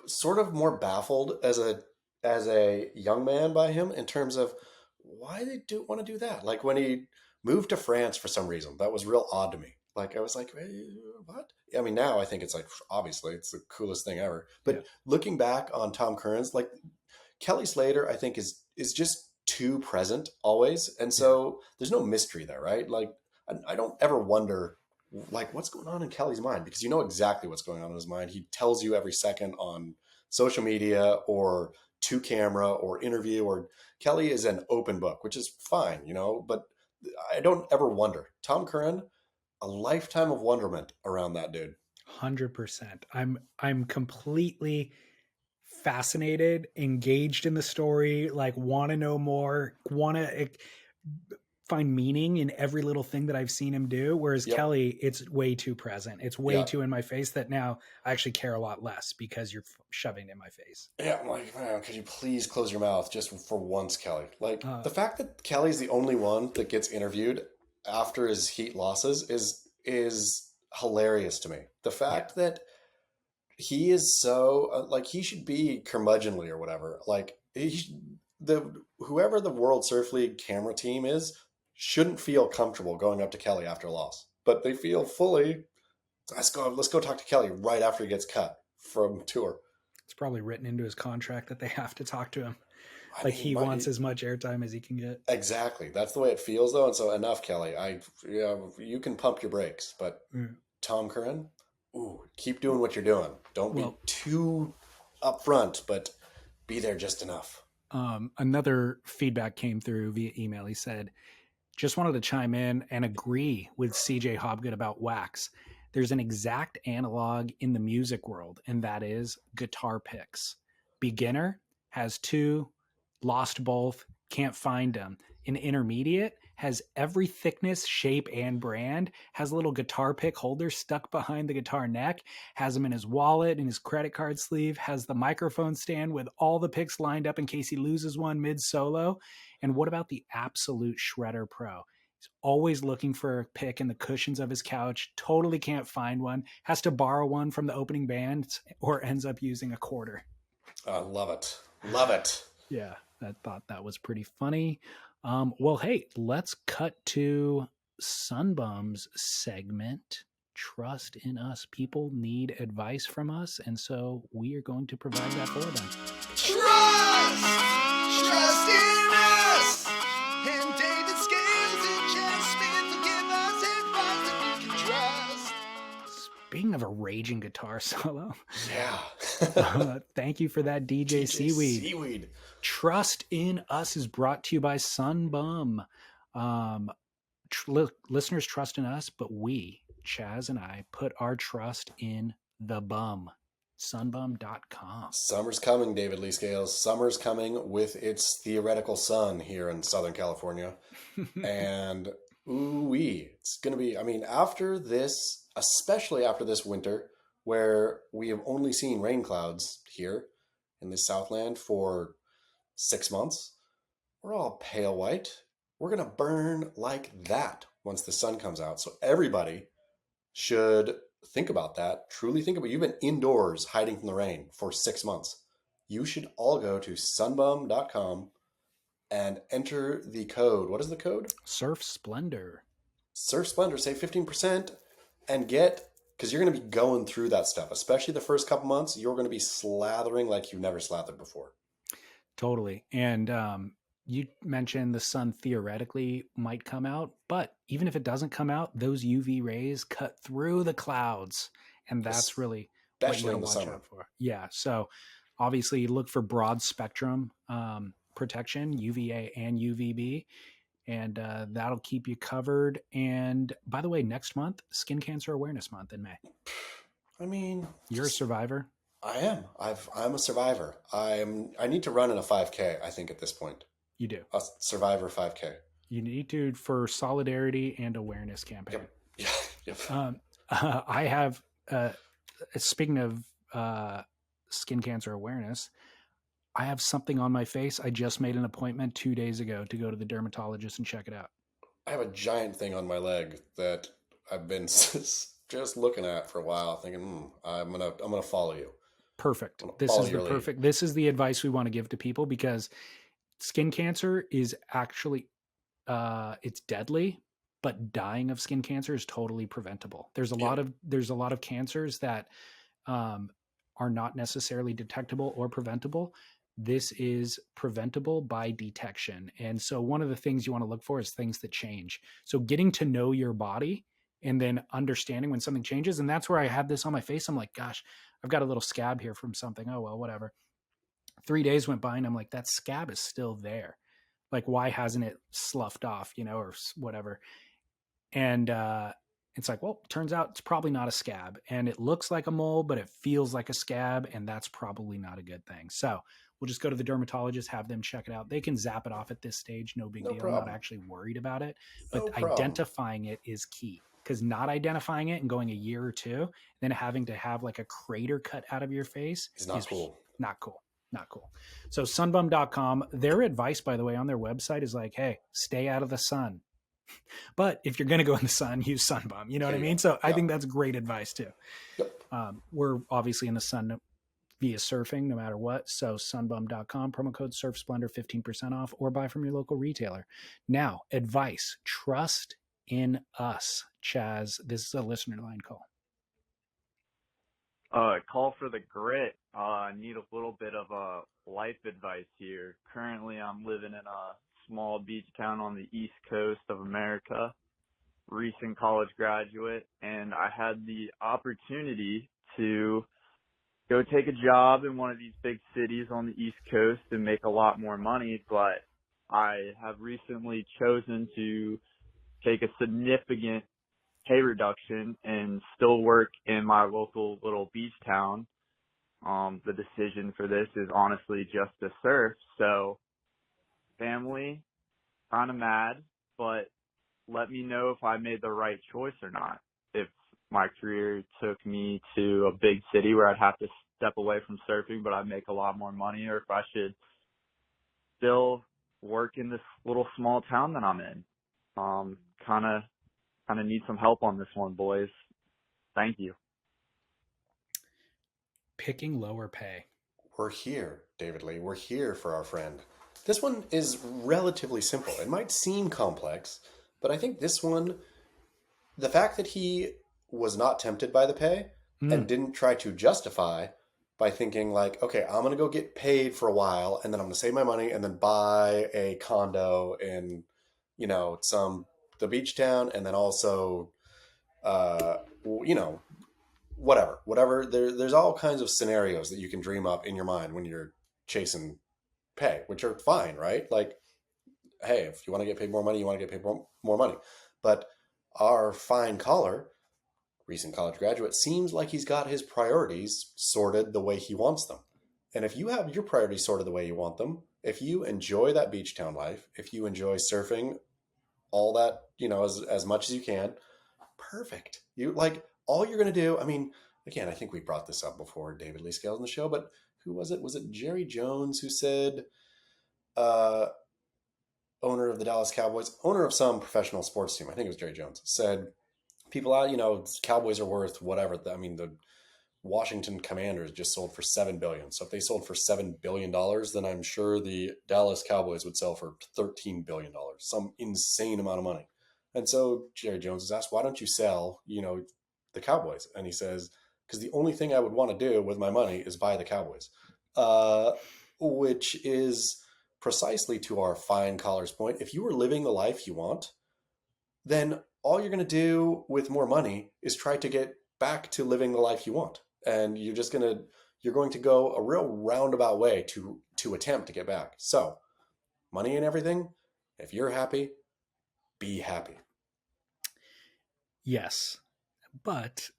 sort of more baffled as a young man by him in terms of why they want to do that. Like when he moved to France for some reason, that was real odd to me. Like I was like, what? I mean, now I think it's like, obviously it's the coolest thing ever. But looking back on Tom Curran's, like Kelly Slater, I think is just too present always. And so there's no mystery there, right? Like I don't ever wonder like what's going on in Kelly's mind, because you know exactly what's going on in his mind. He tells you every second on social media or to camera or interview, or Kelly is an open book, which is fine, but I don't ever wonder. Tom Curran, a lifetime of wonderment around that dude. 100%. I'm completely fascinated, engaged in the story, like want to know more, want to find meaning in every little thing that I've seen him do. Whereas Kelly, it's way too present. It's way too in my face that now I actually care a lot less because you're shoving it in my face. Yeah, I'm like, man, could you please close your mouth just for once, Kelly? Like the fact that Kelly's the only one that gets interviewed after his heat losses is hilarious to me. The fact that he is so like he should be curmudgeonly or whatever. Like whoever the World Surf League camera team is shouldn't feel comfortable going up to Kelly after a loss, but they feel fully. Let's go talk to Kelly right after he gets cut from tour. It's probably written into his contract that they have to talk to him. He wants as much airtime as he can get. Exactly. That's the way it feels, though. And so enough, Kelly. You can pump your brakes, but Tom Curran, keep doing what you're doing. Don't be too upfront, but be there just enough. Another feedback came through via email. He said, just wanted to chime in and agree with CJ Hobgood about wax. There's an exact analog in the music world, and that is guitar picks. Beginner has 2, lost both, can't find them. An intermediate has every thickness, shape, and brand, has a little guitar pick holder stuck behind the guitar neck, has them in his wallet, in his credit card sleeve, has the microphone stand with all the picks lined up in case he loses one mid-solo. And what about the absolute Shredder Pro? He's always looking for a pick in the cushions of his couch, totally can't find one, has to borrow one from the opening band, or ends up using a quarter. Love it. Love it. Yeah, I thought that was pretty funny. Well, hey, let's cut to Sunbum's segment. Trust in us. People need advice from us, and so we are going to provide that for them. Trust in us. And David Scales and Jack Smith will give us advice that we can trust. Speaking of a raging guitar solo, Yeah. Thank you for that, DJ Seaweed. Seaweed. Trust in Us is brought to you by Sunbum. Listeners trust in us, but we, Chaz and I, put our trust in the bum. Sunbum.com. Summer's coming, David Lee Scales. Summer's coming with its theoretical sun here in Southern California. And ooh-wee, it's going to be, I mean, after this, especially after this winter, where we have only seen rain clouds here in the Southland for 6 months, we're all pale white. We're going to burn like that once the sun comes out. So everybody should think about that. Truly think about it. You've been indoors hiding from the rain for 6 months. You should all go to sunbum.com and enter the code. What is the code? Surf Splendor. Surf Splendor. Save 15% and get, because you're going to be going through that stuff, especially the first couple months. You're going to be slathering like you've never slathered before. Totally. And you mentioned the sun theoretically might come out, but even if it doesn't come out, those UV rays cut through the clouds. And that's really what you Especially gotta in the watch summer. out for. Yeah. So obviously look for broad spectrum protection, UVA and UVB, and that'll keep you covered. And by the way, next month, Skin Cancer Awareness Month in May. I mean, You're a survivor. I am. I'm a survivor. I need to run in a 5K, I think, at this point. You do. A Survivor 5K. You need to for solidarity and awareness campaign. Yep. Yep. I have, speaking of skin cancer awareness, I have something on my face. I just made an appointment 2 days ago to go to the dermatologist and check it out. I have a giant thing on my leg that I've been just looking at for a while, thinking, I'm gonna follow you. Perfect. I'm gonna This follow is your the lead. perfect. This is the advice we want to give to people, because skin cancer is actually it's deadly, but dying of skin cancer is totally preventable. There's a lot of cancers that are not necessarily detectable or preventable. This is preventable by detection. And so one of the things you want to look for is things that change. So getting to know your body and then understanding when something changes. And that's where I had this on my face. I'm like, gosh, I've got a little scab here from something. Oh, well, whatever. 3 days went by and I'm like, that scab is still there. Like, why hasn't it sloughed off, or whatever? And it's like, well, turns out it's probably not a scab, and it looks like a mole, but it feels like a scab, and that's probably not a good thing. So we'll just go to the dermatologist, have them check it out. They can zap it off at this stage. No big No deal. problem. I'm not actually worried about it, but No problem. identifying it is key, because not identifying it and going a year or two, then having to have like a crater cut out of your face It's not cool. Not cool. Not cool. So sunbum.com, their advice, by the way, on their website is like, hey, stay out of the sun. But if you're going to go in the sun, use Sunbum. You know what I mean? So I think that's great advice too. Yep. We're obviously in the sun via surfing, no matter what. So sunbum.com, promo code Surf Splendor, 15% off, or buy from your local retailer. Now, advice, trust in us. Chaz, this is a listener line call. Call for the grit. I need a little bit of life advice here. Currently, I'm living in a small beach town on the east coast of America, recent college graduate, and I had the opportunity to go take a job in one of these big cities on the east coast and make a lot more money, but I have recently chosen to take a significant pay reduction and still work in my local little beach town. The decision for this is honestly just to surf. So family, kind of mad, but let me know if I made the right choice or not. If my career took me to a big city where I'd have to step away from surfing, but I'd make a lot more money, or if I should still work in this little small town that I'm in. Kind of need some help on this one, boys. Thank you. Picking lower pay. We're here, David Lee. We're here for our friend. This one is relatively simple. It might seem complex, but I think this one, the fact that he was not tempted by the pay and didn't try to justify by thinking like, okay, I'm going to go get paid for a while and then I'm going to save my money and then buy a condo in, the beach town, and then also, whatever. There's all kinds of scenarios that you can dream up in your mind when you're chasing pay, which are fine, right? Like, hey, if you want to get paid more money, you want to get paid more money. But our fine collar, recent college graduate, seems like he's got his priorities sorted the way he wants them. And if you have your priorities sorted the way you want them, if you enjoy that beach town life, if you enjoy surfing, all that, as much as you can, perfect. You like all you're going to do. I mean, again, I think we brought this up before, David Lee Scales on the show, but who was it? Was it Jerry Jones who said, uh, owner of the Dallas Cowboys, owner of some professional sports team, I think it was Jerry Jones, said people out, Cowboys are worth whatever. I mean, the Washington Commanders just sold for $7 billion. So if they sold for $7 billion, then I'm sure the Dallas Cowboys would sell for $13 billion, some insane amount of money. And so Jerry Jones is asked, why don't you sell, the Cowboys? And he says, because the only thing I would want to do with my money is buy the Cowboys, which is precisely to our fine collar's point. If you were living the life you want, then all you're going to do with more money is try to get back to living the life you want. And you're going to go a real roundabout way to attempt to get back. So money and everything, if you're happy, be happy. Yes. But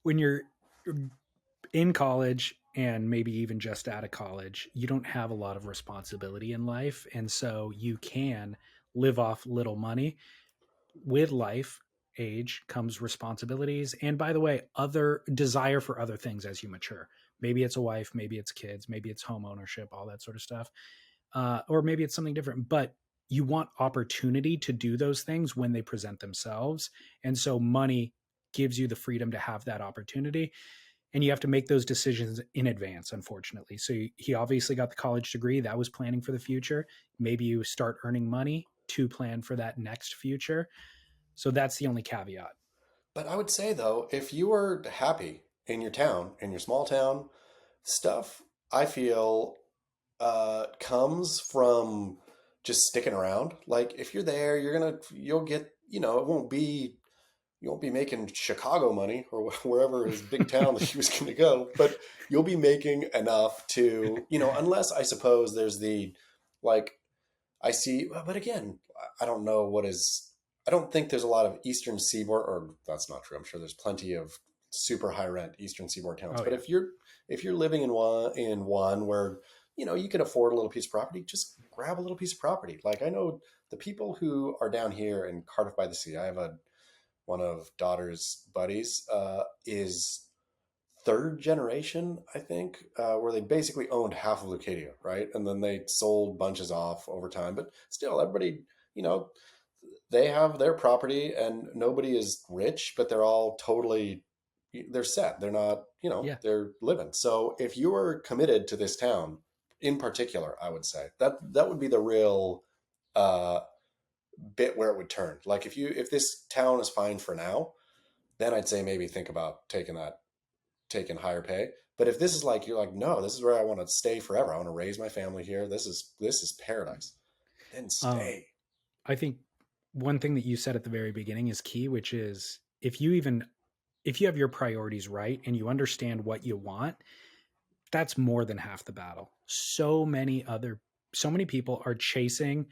when you're in college and maybe even just out of college, you don't have a lot of responsibility in life. And so you can live off little money. With life, age comes responsibilities. And by the way, other desire for other things as you mature. Maybe it's a wife, maybe it's kids, maybe it's home ownership, all that sort of stuff. Or maybe it's something different, but you want opportunity to do those things when they present themselves. And so money gives you the freedom to have that opportunity. And you have to make those decisions in advance, unfortunately. So he obviously got the college degree. That was planning for the future. Maybe you start earning money to plan for that next future. So that's the only caveat. But I would say, though, if you are happy in your town, in your small town, stuff, I feel, comes from just sticking around. Like if you're there, you'll get, you won't be making Chicago money or wherever his big town that he was going to go, but you'll be making enough to, unless I suppose there's but again, I don't know I don't think there's a lot of Eastern Seaboard, or that's not true. I'm sure there's plenty of super high rent Eastern Seaboard towns. Oh, but yeah. if you're living in one where, you can afford a little piece of property, just grab a little piece of property. Like I know the people who are down here in Cardiff by the Sea, I have one of daughter's buddies, is third generation, I think, where they basically owned half of Leucadia, right? And then they sold bunches off over time. But still, everybody, they have their property and nobody is rich, but they're all they're set. They're not, Yeah. they're living. So if you are committed to this town in particular, I would say that would be the real bit where it would turn. Like if this town is fine for now, then I'd say maybe think about taking higher pay. But if this is like, you're like, no, this is where I want to stay forever. I want to raise my family here. This is paradise. Then stay. I think one thing that you said at the very beginning is key, which is if you have your priorities right and you understand what you want, that's more than half the battle. So many people are chasing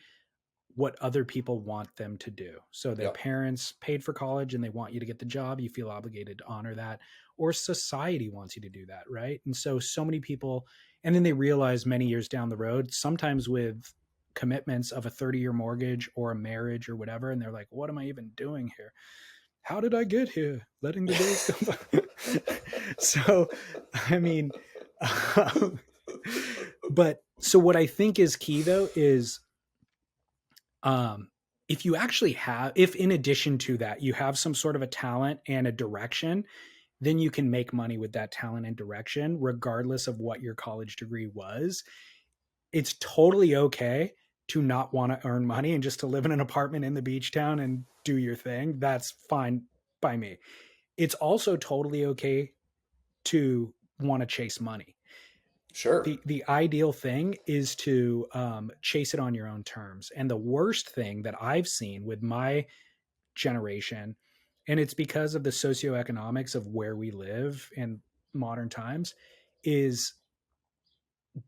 what other people want them to do. So their parents paid for college and they want you to get the job. You feel obligated to honor that, or society wants you to do that. Right. And so many people, and then they realize many years down the road, sometimes with commitments of a 30-year mortgage or a marriage or whatever. And they're like, what am I even doing here? How did I get here? Letting the bills come by. So, I mean, but so what I think is key though is, if in addition to that, you have some sort of a talent and a direction, then you can make money with that talent and direction, regardless of what your college degree was. It's totally okay to not want to earn money and just to live in an apartment in the beach town and do your thing. That's fine by me. It's also totally okay to want to chase money. Sure. The ideal thing is to chase it on your own terms. And the worst thing that I've seen with my generation And it's because of the socioeconomics of where we live in modern times, is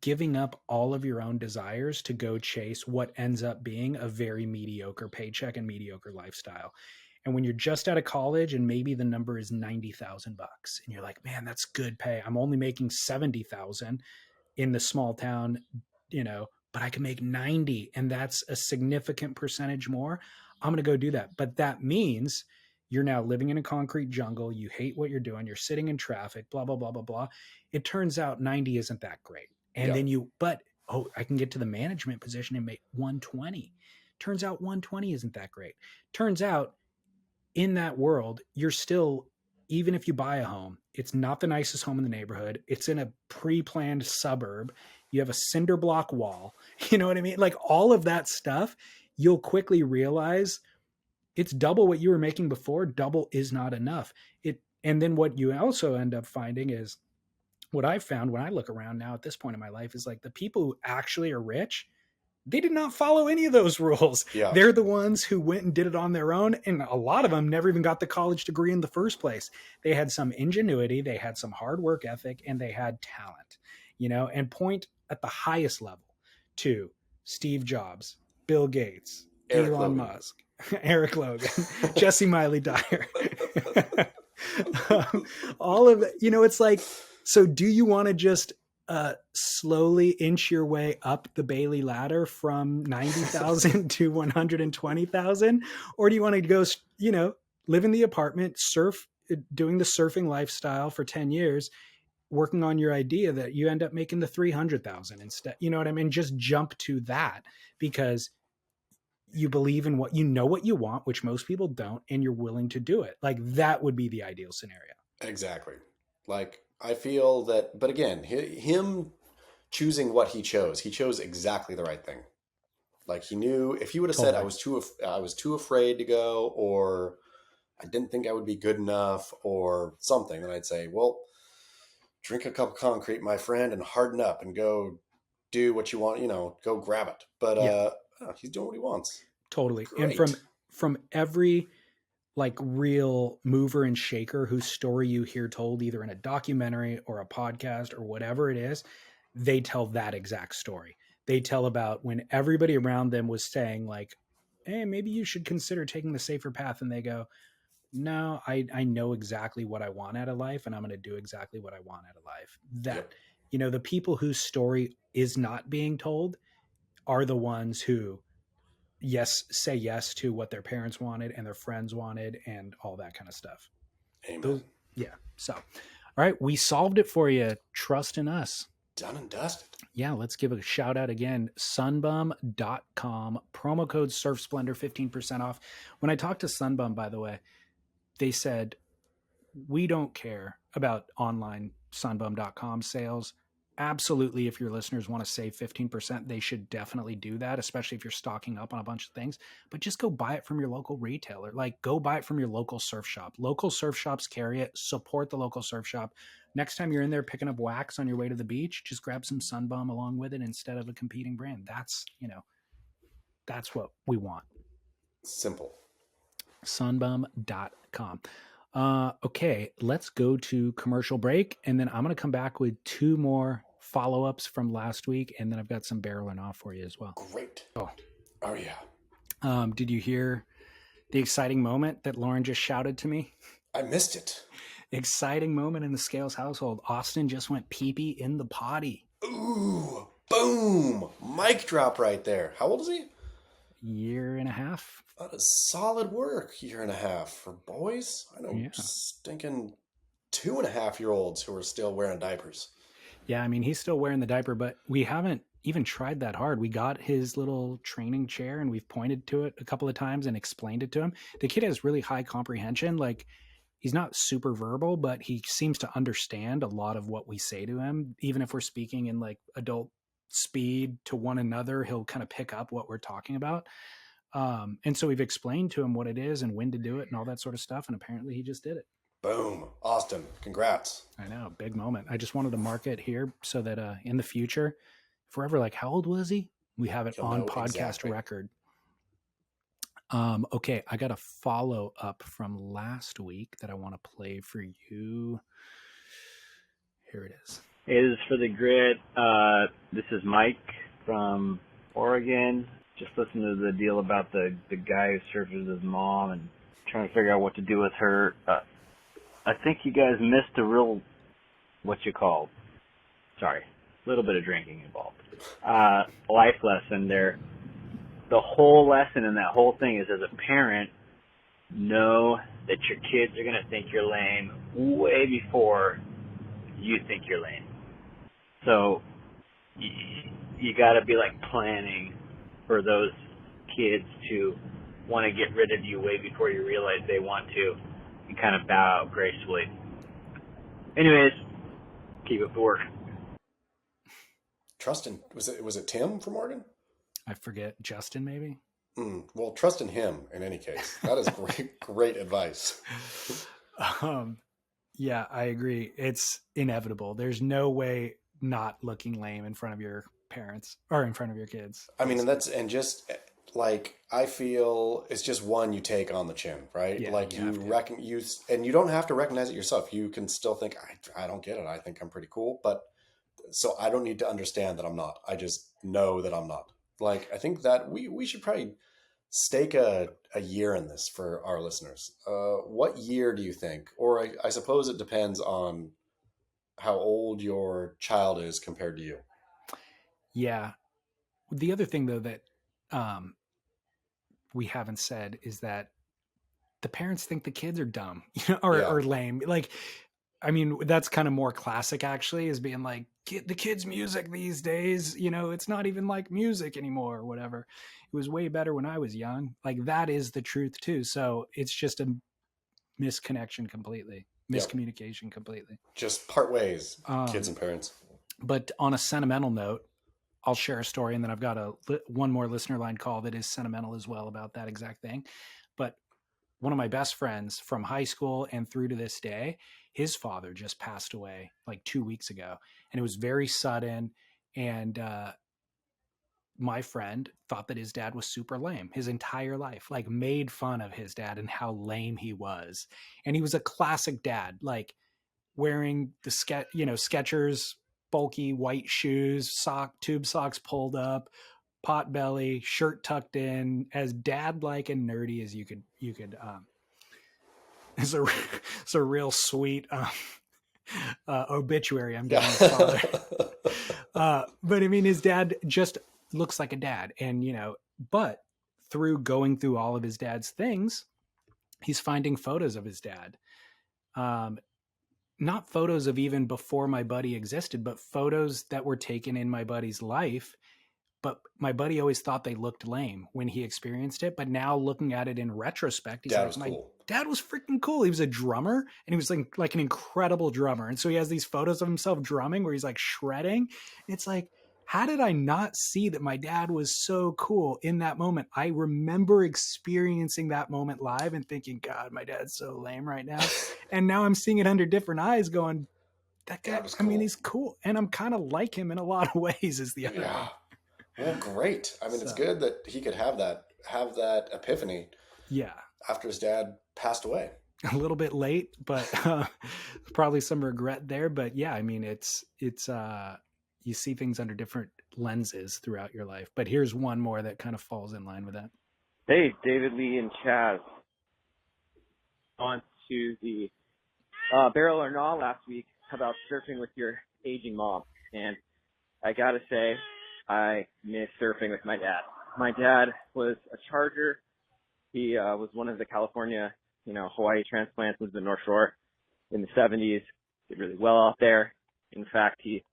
giving up all of your own desires to go chase what ends up being a very mediocre paycheck and mediocre lifestyle. And when you're just out of college and maybe the number is $90,000 and you're like, man, that's good pay. I'm only making 70,000 in the small town, but I can make 90, and that's a significant percentage more. I'm going to go do that. But that means you're now living in a concrete jungle. You hate what you're doing. You're sitting in traffic, blah, blah, blah, blah, blah. It turns out 90 isn't that great. And then I can get to the management position and make 120. Turns out 120 isn't that great. Turns out in that world, you're still, even if you buy a home, it's not the nicest home in the neighborhood. It's in a pre-planned suburb. You have a cinder block wall. You know what I mean? Like all of that stuff, you'll quickly realize it's double what you were making before. Double is not enough. And then what you also end up finding is, what I've found when I look around now at this point in my life is like the people who actually are rich, they did not follow any of those rules. Yeah. They're the ones who went and did it on their own. And a lot of them never even got the college degree in the first place. They had some ingenuity, they had some hard work ethic, and they had talent, and point at the highest level to Steve Jobs, Bill Gates, Eric Elon Logan. Musk, Eric Logan, Jesse Miley Dyer. All of it, it's like, so do you want to just slowly inch your way up the Bailey ladder from 90,000 to 120,000? Or do you want to go, live in the apartment, surf, doing the surfing lifestyle for 10 years, working on your idea that you end up making the 300,000 instead? You know what I mean? Just jump to that because you believe in what you want, which most people don't, and you're willing to do it. Like that would be the ideal scenario. Exactly. Like I feel that, but again, him choosing what he chose exactly the right thing. Like he knew if he would have said I was too afraid to go, or I didn't think I would be good enough or something, then I'd say, well, drink a cup of concrete, my friend, and harden up and go do what you want, go grab it. But he's doing what he wants. Totally. Great. And from every like real mover and shaker whose story you hear told either in a documentary or a podcast or whatever it is, they tell that exact story. They tell about when everybody around them was saying like, hey, maybe you should consider taking the safer path. And they go, no, I know exactly what I want out of life, and I'm going to do exactly what I want out of life. That, Yep. the people whose story is not being told are the ones who say yes to what their parents wanted and their friends wanted and all that kind of stuff. Amen. So, all right, we solved it for you. Trust in us. Done and dusted. Yeah, let's give a shout out again. Sunbum.com, promo code SurfSplendor, 15% off. When I talked to Sunbum, by the way, they said, we don't care about online Sunbum.com sales. Absolutely, if your listeners want to save 15%, they should definitely do that, especially if you're stocking up on a bunch of things. But just go buy it from your local retailer. Like, go buy it from your local surf shop. Local surf shops carry it. Support the local surf shop. Next time you're in there picking up wax on your way to the beach, just grab some Sunbum along with it instead of a competing brand. That's what we want. Simple. Sunbum.com. Okay, let's go to commercial break, and then I'm going to come back with 2 more follow-ups from last week, and then I've got some barreling off for you as well. Great. Oh yeah. Did you hear the exciting moment that Lauren just shouted to me? I missed it. Exciting moment in the Scales household. Austin just went pee-pee in the potty. Ooh, boom. Mic drop right there. How old is he? Year and a half. That is solid work. 1.5 years for boys. I know stinking 2.5-year-olds who are still wearing diapers. Yeah, I mean, he's still wearing the diaper, but we haven't even tried that hard. We got his little training chair and we've pointed to it a couple of times and explained it to him. The kid has really high comprehension. Like, he's not super verbal, but he seems to understand a lot of what we say to him. Even if we're speaking in like adult speed to one another, he'll kind of pick up what we're talking about. And so we've explained to him what it is and when to do it and all that sort of stuff. And apparently he just did it. Boom. Austin, congrats. I know, big moment. I just wanted to mark it here so that in the future, if we're ever like, how old was he? We have it You'll on know podcast exactly. record. Okay, I got a follow up from last week that I want to play for you. Here it is. Hey, this is for the grid. This is Mike from Oregon. Just listening to the deal about the guy who surfed with his mom and trying to figure out what to do with her. I think you guys missed a real, a little bit of drinking involved. Life lesson there. The whole lesson in that whole thing is, as a parent, know that your kids are going to think you're lame way before you think you're lame. So you got to be like planning for those kids to want to get rid of you way before you realize they want to, and kind of bow out gracefully. Anyways, keep up the work. Trust in, was it Tim from Oregon? I forget, Justin maybe? Well, trust in him in any case. That is great advice. Yeah, I agree. It's inevitable. There's no way not looking lame in front of your parents or in front of your kids. I mean, I feel it's just one you take on the chin, right? Yeah, like and you don't have to recognize it yourself. You can still think, I don't get it. I think I'm pretty cool, but so I don't need to understand that I'm not. I just know that I'm not. Like, I think that we should probably stake a year in this for our listeners. What year do you think? Or I suppose it depends on how old your child is compared to you. Yeah. The other thing, though, that we haven't said is that the parents think the kids are dumb, or lame. Like, I mean, that's kind of more classic, actually, is being like, the kids' music these days, it's not even like music anymore or whatever. It was way better when I was young. Like, that is the truth, too. So it's just a misconnection completely, miscommunication completely. Just part ways, kids and parents. But on a sentimental note, I'll share a story, and then I've got one more listener line call that is sentimental as well about that exact thing. But one of my best friends from high school and through to this day, his father just passed away like 2 weeks ago, and it was very sudden. And my friend thought that his dad was super lame his entire life, like made fun of his dad and how lame he was. And he was a classic dad, like wearing the Skechers bulky white shoes, tube socks pulled up, pot belly, shirt tucked in, as dad-like and nerdy as you could. It's a real sweet obituary I'm getting his father. But I mean, his dad just looks like a dad, and but through going through all of his dad's things, he's finding photos of his dad. Not photos of even before my buddy existed, but photos that were taken in my buddy's life. But my buddy always thought they looked lame when he experienced it. But now looking at it in retrospect, he's like, my dad was freaking cool. He was a drummer, and he was like an incredible drummer. And so he has these photos of himself drumming where he's like shredding. It's like, how did I not see that my dad was so cool in that moment? I remember experiencing that moment live and thinking, God, my dad's so lame right now. And now I'm seeing it under different eyes going, that guy, I mean, he's cool. And I'm kind of like him in a lot of ways is the other thing. Well, great. I mean, it's good that he could have that epiphany. Yeah. After his dad passed away. A little bit late, but probably some regret there. But yeah, I mean, it's you see things under different lenses throughout your life. But here's one more that kind of falls in line with that. Hey, David, Lee, and Chaz. On to the Barrel or Gnaw last week about surfing with your aging mom. And I got to say, I miss surfing with my dad. My dad was a charger. He was one of the California, Hawaii transplants, lived in the North Shore in the 70s, did really well out there. In fact, he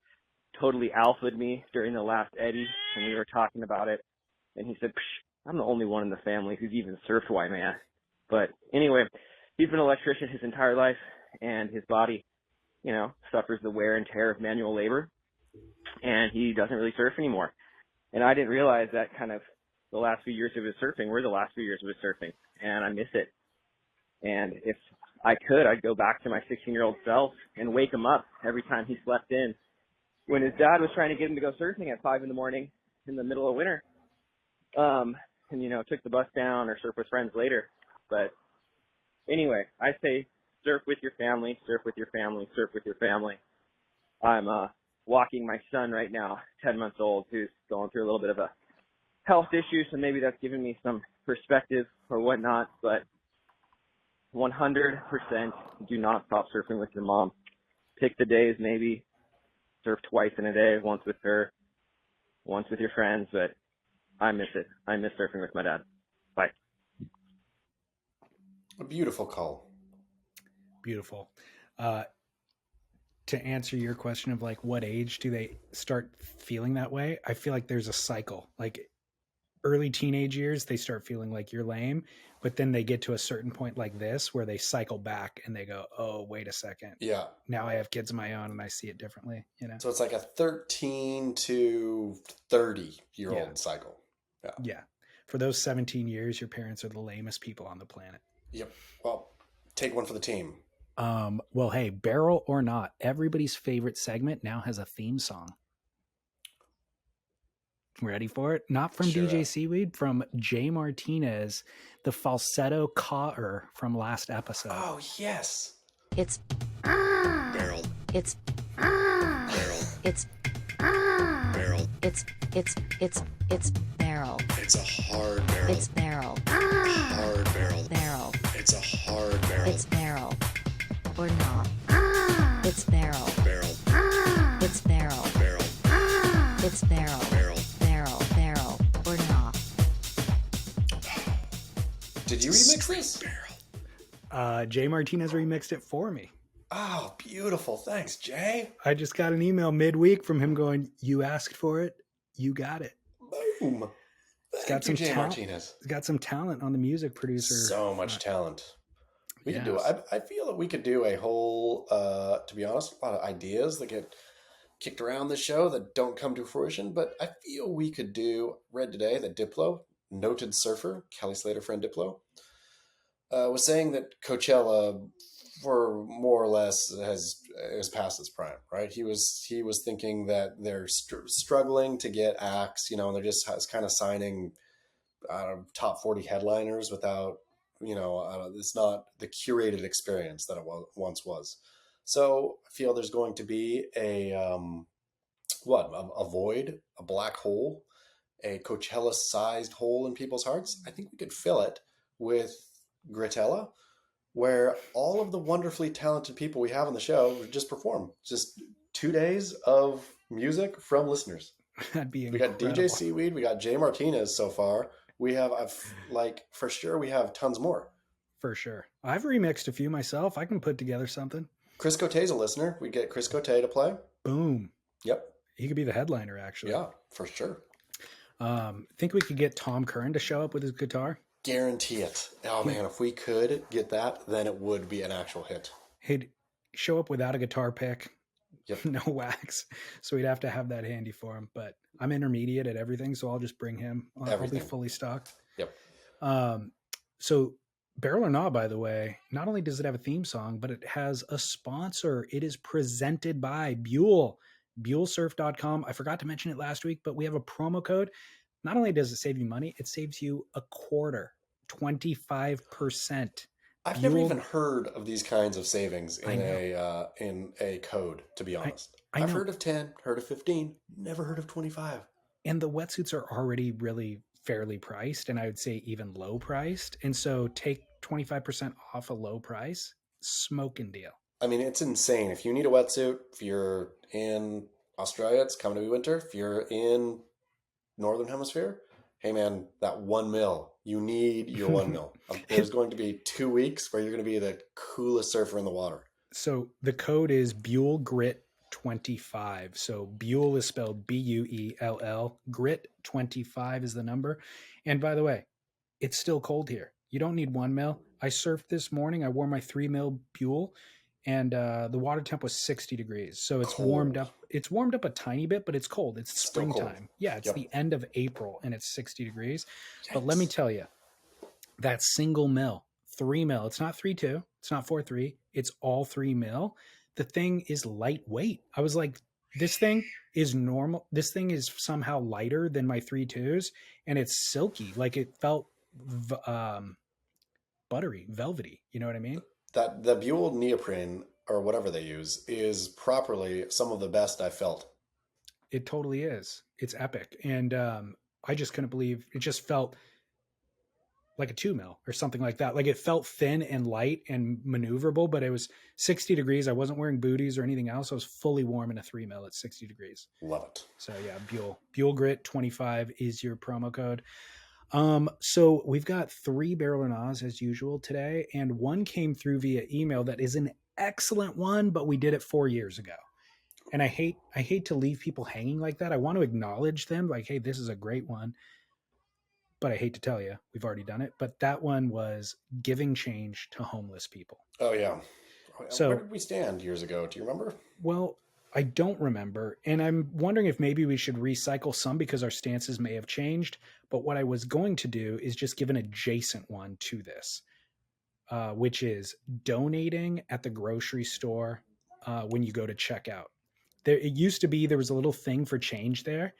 totally alphaed me during the last Eddie when we were talking about it. And he said, I'm the only one in the family who's even surfed Waimea. But anyway, he's been an electrician his entire life, and his body, suffers the wear and tear of manual labor. And he doesn't really surf anymore. And I didn't realize that kind of the last few years of his surfing were the last few years of his surfing. And I miss it. And if I could, I'd go back to my 16-year-old self and wake him up every time he slept in. When his dad was trying to get him to go surfing at 5 a.m. in the middle of winter, and, took the bus down or surf with friends later. But anyway, I say surf with your family, surf with your family, surf with your family. I'm walking my son right now, 10 months old, who's going through a little bit of a health issue, so maybe that's giving me some perspective or whatnot, but 100% do not stop surfing with your mom. Pick the days, maybe surf twice in a day, once with her, once with your friends, but I miss it. I miss surfing with my dad. Bye. A beautiful call. Beautiful. To answer your question of like what age do they start feeling that way, I feel like there's a cycle. Like early teenage years, they start feeling like you're lame, but then they get to a certain point like this where they cycle back and they go, oh, wait a second. Yeah. Now I have kids of my own and I see it differently, So it's like a 13 to 30-year-old Yeah. cycle. Yeah. Yeah. For those 17 years, your parents are the lamest people on the planet. Yep. Well, take one for the team. Well, hey, barrel or not, everybody's favorite segment now has a theme song. Ready for it? Not from Sure. DJ Seaweed, from Jay Martinez, the falsetto caller from last episode. Oh, yes. It's Barrel. it's Barrel. it's Barrel. it's barrel. It's a hard barrel. It's barrel. Hard barrel. Barrel. It's a hard barrel. It's barrel. Or not. It's barrel. Barrel. It's barrel. Barrel. It's barrel. Barrel. Barrel. Barrel. Or not. Did you remix this? Barrel. Jay Martinez remixed it for me. Oh, beautiful. Thanks, Jay. I just got an email midweek from him going, you asked for it, you got it. Boom. got Thank some you, Jay talent. Martinez. He's got some talent on the music producer. So much talent. We could do Yes. it. I feel that we could do a whole, to be honest, a lot of ideas that get kicked around the show that don't come to fruition. But I feel we could do, read today that Diplo, noted surfer, Kelly Slater friend Diplo, was saying that Coachella, for more or less, has past its prime, right? He was thinking that they're struggling to get acts, and they're just kind of signing top 40 headliners without, it's not the curated experience that it once was. So I feel there's going to be a void, a black hole, a Coachella-sized hole in people's hearts. I think we could fill it with Gritella, where all of the wonderfully talented people we have on the show would just perform. Just 2 days of music from listeners. That'd be We got incredible. DJ Seaweed, we got Jay Martinez so far. We have, for sure, we have tons more. For sure. I've remixed a few myself. I can put together something. Chris Cote's a listener. We get Chris Cote to play. Boom. Yep. He could be the headliner, actually. Yeah, for sure. Think we could get Tom Curran to show up with his guitar? Guarantee it. Oh man, if we could get that, then it would be an actual hit. He'd show up without a guitar pick, Yep. no wax. So we'd have to have that handy for him. But I'm intermediate at everything, so I'll just bring him. I'll be Everything. fully stocked. Yep. So Barrel or Not, by the way, not only does it have a theme song, but it has a sponsor. It is presented by Buell, buellsurf.com. I forgot to mention it last week, but we have a promo code. Not only does it save you money, it saves you a quarter, 25%. I've never Buell- even heard of these kinds of savings I in a code, to be honest. I I've know. heard of 10, heard of 15, never heard of 25. And the wetsuits are already really fairly priced, and I would say even low priced. And so take 25% off a low price, smoking deal. I mean, it's insane. If you need a wetsuit, if you're in Australia, it's coming to be winter. If you're in Northern Hemisphere, hey man, that 1 mil, you need your 1 mil. There's going to be 2 weeks where you're going to be the coolest surfer in the water. So the code is Buell Grit 25. So Buell is spelled Buell. Grit 25 is the number. And by the way, it's still cold here. You don't need 1 mil. I surfed this morning. I wore my 3 mil Buell, and the water temp was 60 degrees. So it's warmed Cold. up. It's warmed up a tiny bit, but it's cold. It's Still cold. springtime. Yeah, it's Yep. the end of April, and it's 60 degrees. But let me Yikes. tell you, that single mil, 3 mil, it's not 3.2, it's not 4.3, it's all 3 mil. The thing is lightweight. I was like, this thing is normal. This thing is somehow lighter than my 3.2s, and it's silky. Like it felt buttery, velvety. You know what I mean? That the Buell neoprene or whatever they use is properly some of the best I felt. It totally is. It's epic. And I just couldn't believe it just felt like a 2 mil or something like that. Like it felt thin and light and maneuverable, but it was 60 degrees. I wasn't wearing booties or anything else. I was fully warm in a 3 mil at 60 degrees. Love it. So yeah, Buell Grit 25 is your promo code. So we've got 3 Barrel or Nas as usual today, and one came through via email that is an excellent one, but we did it 4 years ago. And I hate to leave people hanging like that. I want to acknowledge them like, hey, this is a great one. But I hate to tell you, we've already done it. But that one was giving change to homeless people. Oh, yeah. So where did we stand years ago? Do you remember? Well, I don't remember. And I'm wondering if maybe we should recycle some because our stances may have changed. But what I was going to do is just give an adjacent one to this, which is donating at the grocery store when you go to checkout. It used to be there was a little thing for change there.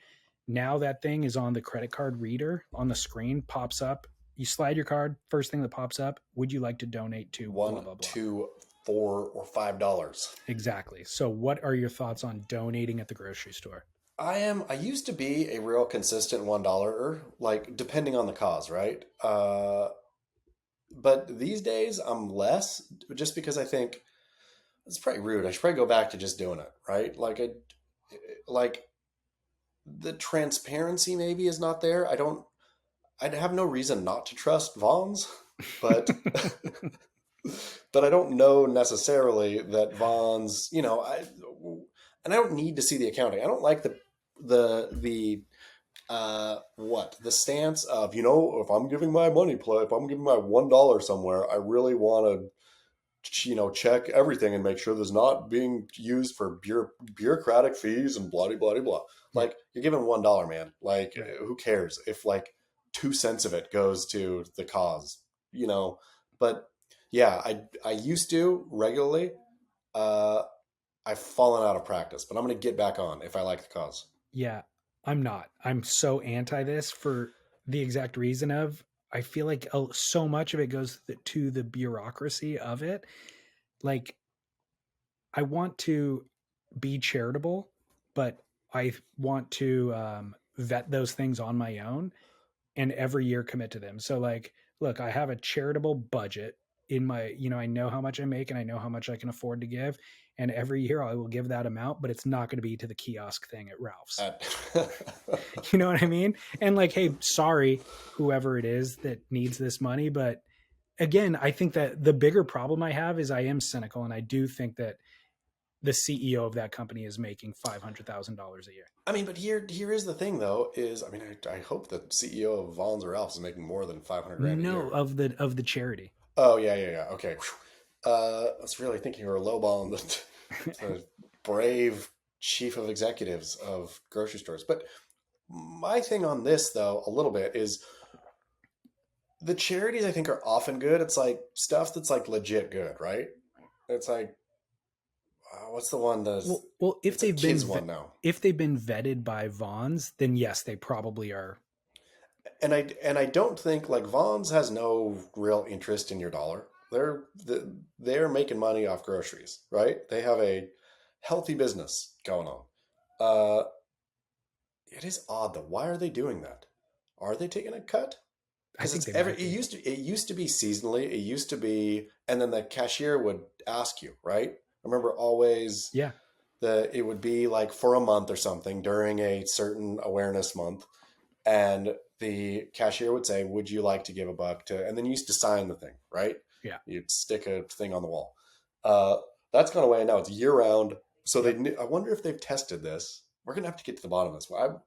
Now that thing is on the credit card reader on the screen, pops up. You slide your card, first thing that pops up, would you like to donate to $1, blah, blah, blah. $2, $4, or $5? Exactly. So what are your thoughts on donating at the grocery store? I used to be a real consistent $1, like depending on the cause, right? But these days I'm less just because I think it's pretty rude. I should probably go back to just doing it, right? Like the transparency maybe is not there. I'd have no reason not to trust Vons, but but I don't know necessarily that Vons, I don't need to see the accounting. I don't like the stance of, if I'm giving my if I'm giving my $1 somewhere, I really want to, check everything and make sure there's not being used for bureaucratic fees and blah, blah, blah, blah. Like you're giving $1, man. Like who cares if like 2 cents of it goes to the cause, but yeah, I used to regularly, I've fallen out of practice, but I'm going to get back on if I like the cause. Yeah, I'm not. I'm so anti this for the exact reason of I feel like so much of it goes to the bureaucracy of it. Like I want to be charitable, but I want to vet those things on my own and every year commit to them. So like, look, I have a charitable budget in my, I know how much I make and I know how much I can afford to give. And every year I will give that amount, but it's not going to be to the kiosk thing at Ralph's. You know what I mean? And like, hey, sorry, whoever it is that needs this money. But again, I think that the bigger problem I have is I am cynical. And I do think that the CEO of that company is making $500,000 a year. I mean, but here is the thing though, is, I hope the CEO of Vons or Ralph's is making more than $500,000 a year. No, of the charity. Oh yeah. Okay. I was really thinking you were lowballing the brave chief of executives of grocery stores. But my thing on this, though, a little bit is the charities I think are often good. It's like stuff that's like legit good, right? It's like, what's the one that's well if they've been one now? If they've been vetted by Vons, then yes, they probably are. And I don't think like Vons has no real interest in your dollar. They're making money off groceries, right? They have a healthy business going on. It is odd though. Why are they doing that? Are they taking a cut? Because it used to be seasonally. It used to be, and then the cashier would ask you, right? I remember always. Yeah. It would be like for a month or something during a certain awareness month, and the cashier would say, "Would you like to give $1 to?" And then you used to sign the thing, right? Yeah. You'd stick a thing on the wall. That's gone away. Now it's year round. So I wonder if they've tested this. We're going to have to get to the bottom of this. One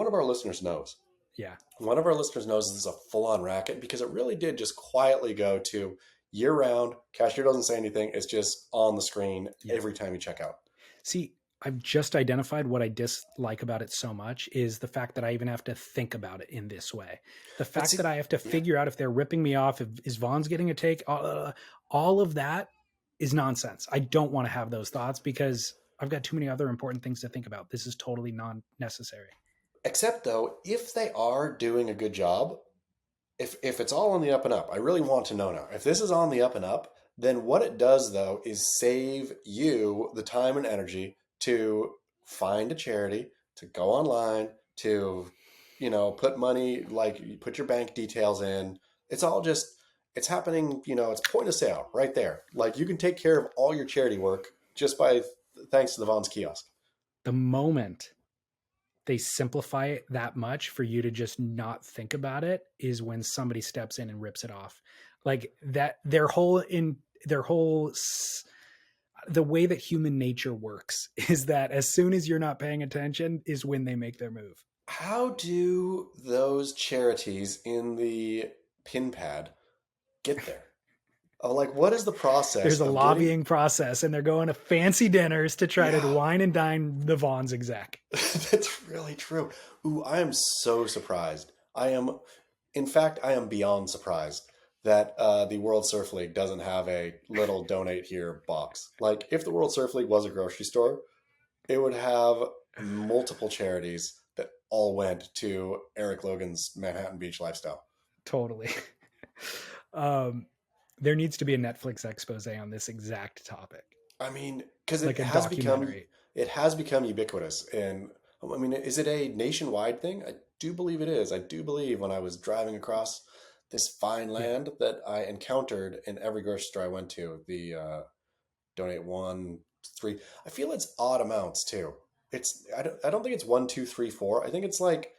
of our listeners knows. Yeah. One of our listeners knows this is a full on racket because it really did just quietly go to year round. Cashier doesn't say anything. It's just on the screen every time you check out. See, I've just identified what I dislike about it so much is the fact that I even have to think about it in this way. The fact that I have to figure out if they're ripping me off, is Vons getting a take, all of that is nonsense. I don't want to have those thoughts because I've got too many other important things to think about. This is totally non-necessary. Except though, if they are doing a good job, if it's all on the up and up, I really want to know now. If this is on the up and up, then what it does though is save you the time and energy to find a charity, to go online, to, put money, like you put your bank details in. It's all just, it's happening, it's point of sale right there. Like you can take care of all your charity work just by thanks to the Vons kiosk. The moment they simplify it that much for you to just not think about it is when somebody steps in and rips it off. Like that, the way that human nature works is that as soon as you're not paying attention is when they make their move. How do those charities in the pin pad get there? Like, what is the process? There's a of lobbying process, and they're going to fancy dinners to try to wine and dine the Vons exec. That's really true. Ooh, I am so surprised. In fact, I am beyond surprised that the World Surf League doesn't have a little donate here box. Like, if the World Surf League was a grocery store, it would have multiple charities that all went to Eric Logan's Manhattan Beach lifestyle. Totally. There needs to be a Netflix expose on this exact topic. I mean, because Like it a has become documentary. ubiquitous. And I mean, is it a nationwide thing? I do believe it is. I do believe when I was driving across this fine land that I encountered in every grocery store I went to, the donate 1, 3. I feel it's odd amounts too. I don't think it's 1, 2, 3, 4. I think it's like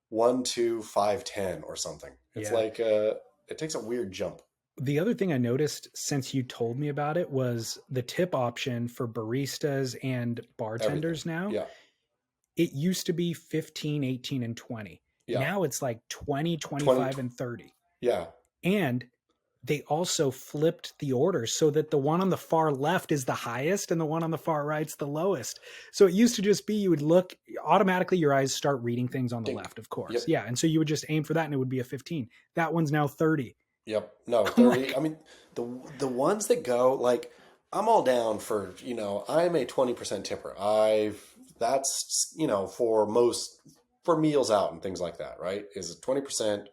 1, 2, 5, 10 or something. It's like it takes a weird jump. The other thing I noticed since you told me about it was the tip option for baristas and bartenders now. Yeah. It used to be 15, 18, and 20. Yeah. Now it's like 20, 25, 20. and 30. Yeah. And they also flipped the orders so that the one on the far left is the highest and the one on the far right's the lowest. So it used to just be you would look automatically, your eyes start reading things on the left, of course. Yep. Yeah. And so you would just aim for that and it would be a 15. That one's now 30. Yep. No, 30. I mean, the ones that go, like, I'm all down for, I'm a 20% tipper. That's, for meals out and things like that, right? Is 20%.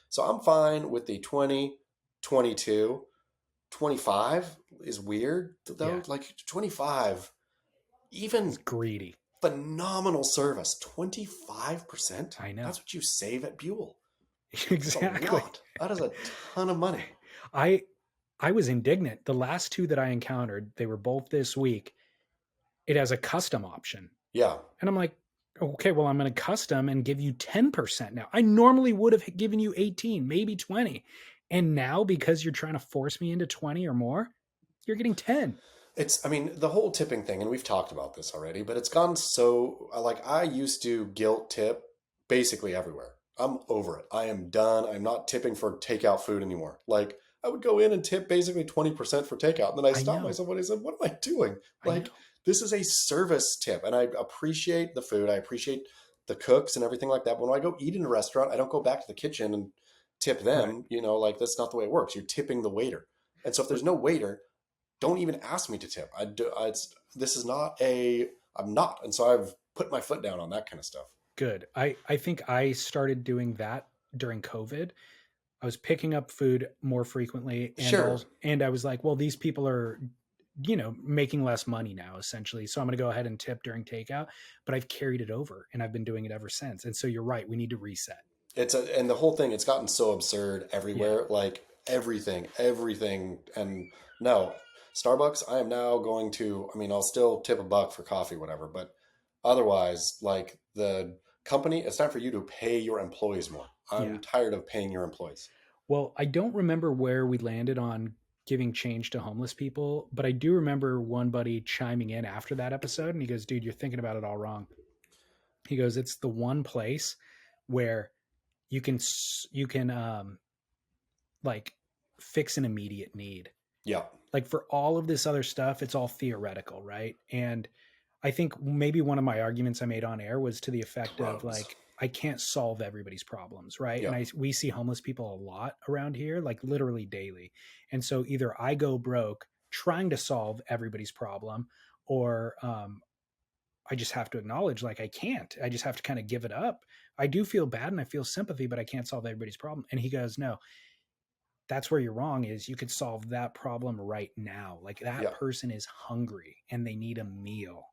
So I'm fine with the 20, 22, 25 is weird though. Yeah. Like 25, even It's greedy. phenomenal service, 25%. I know. That's what you save at Buell. That's a Exactly. lot. That is a ton of money. I was indignant. The last two that I encountered, they were both this week. It has a custom option. Yeah. And I'm like, okay, well, I'm going to custom and give you 10% now. I normally would have given you 18, maybe 20. And now because you're trying to force me into 20 or more, you're getting 10. The whole tipping thing, and we've talked about this already, but it's gone so, like, I used to guilt tip basically everywhere. I'm over it. I am done. I'm not tipping for takeout food anymore. Like, I would go in and tip basically 20% for takeout. And then I stopped myself and I said, what am I doing? Like, this is a service tip. And I appreciate the food. I appreciate the cooks and everything like that. But when I go eat in a restaurant, I don't go back to the kitchen and tip them. Right. Like, that's not the way it works. You're tipping the waiter. And so if there's no waiter, don't even ask me to tip. I'm not. And so I've put my foot down on that kind of stuff. Good. I think I started doing that during COVID. I was picking up food more frequently. And Sure. And I was like, well, these people are, making less money now, essentially. So I'm going to go ahead and tip during takeout. But I've carried it over and I've been doing it ever since. And so you're right. We need to reset. And the whole thing, it's gotten so absurd everywhere. Yeah. Like everything. And no, Starbucks, I am now going to, I'll still tip $1 for coffee, whatever. But otherwise, like the company, it's time for you to pay your employees more. I'm tired of paying your employees. Well, I don't remember where we landed on giving change to homeless people, but I do remember one buddy chiming in after that episode and he goes, dude, you're thinking about it all wrong. He goes, it's the one place where you can like fix an immediate need. Yeah. Like for all of this other stuff, it's all theoretical, right? And I think maybe one of my arguments I made on air was to the effect of like, I can't solve everybody's problems, right? Yeah. And we see homeless people a lot around here, like literally daily. And so either I go broke trying to solve everybody's problem, or I just have to acknowledge, like, I can't. I just have to kind of give it up. I do feel bad and I feel sympathy, but I can't solve everybody's problem. And he goes, no, that's where you're wrong. Is you could solve that problem right now. Like, that Yeah. person is hungry and they need a meal.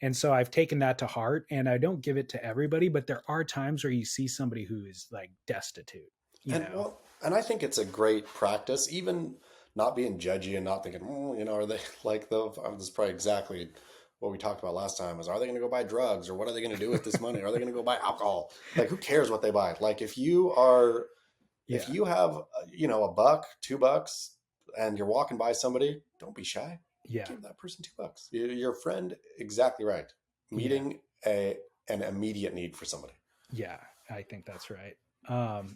And so I've taken that to heart, and I don't give it to everybody, but there are times where you see somebody who is like destitute, you And know? well, and I think it's a great practice, even not being judgy and not thinking, are they like this is probably exactly what we talked about last time is, are they going to go buy drugs, or what are they going to do with this money? Are they going to go buy alcohol? Like, who cares what they buy? Like, if you have, a buck, $2, and you're walking by somebody, don't be shy. Yeah. Give that person $2. Your friend, exactly right. Meeting an immediate need for somebody. Yeah, I think that's right.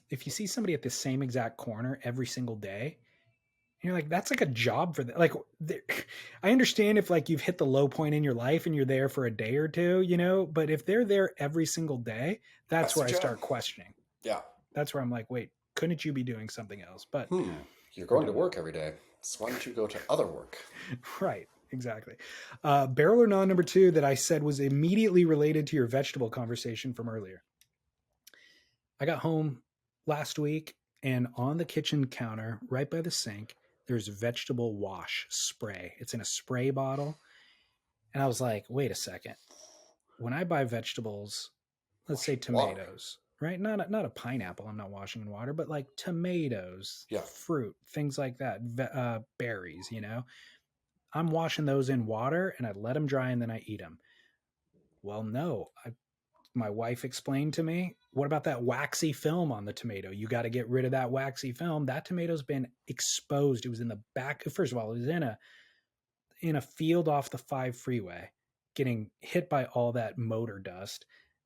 If you see somebody at the same exact corner every single day, you're like, that's like a job for them. Like, I understand if like you've hit the low point in your life and you're there for a day or two, but if they're there every single day, that's where I start questioning. Yeah. That's where I'm like, wait, couldn't you be doing something else? But you're going to work every day. So why don't you go to other work? Right. Exactly. Barrel or non number 2 that I said was immediately related to your vegetable conversation from earlier. I got home last week, and on the kitchen counter, right by the sink, there's vegetable wash spray. It's in a spray bottle. And I was like, wait a second. When I buy vegetables, let's say tomatoes, right? Not a pineapple. I'm not washing in water, but like tomatoes, fruit, things like that, berries, I'm washing those in water and I let them dry and then I eat them. Well, no, my wife explained to me, what about that waxy film on the tomato? You got to get rid of that waxy film. That tomato's been exposed. It was in the back. First of all, it was in a field off the 5 freeway, getting hit by all that motor dust.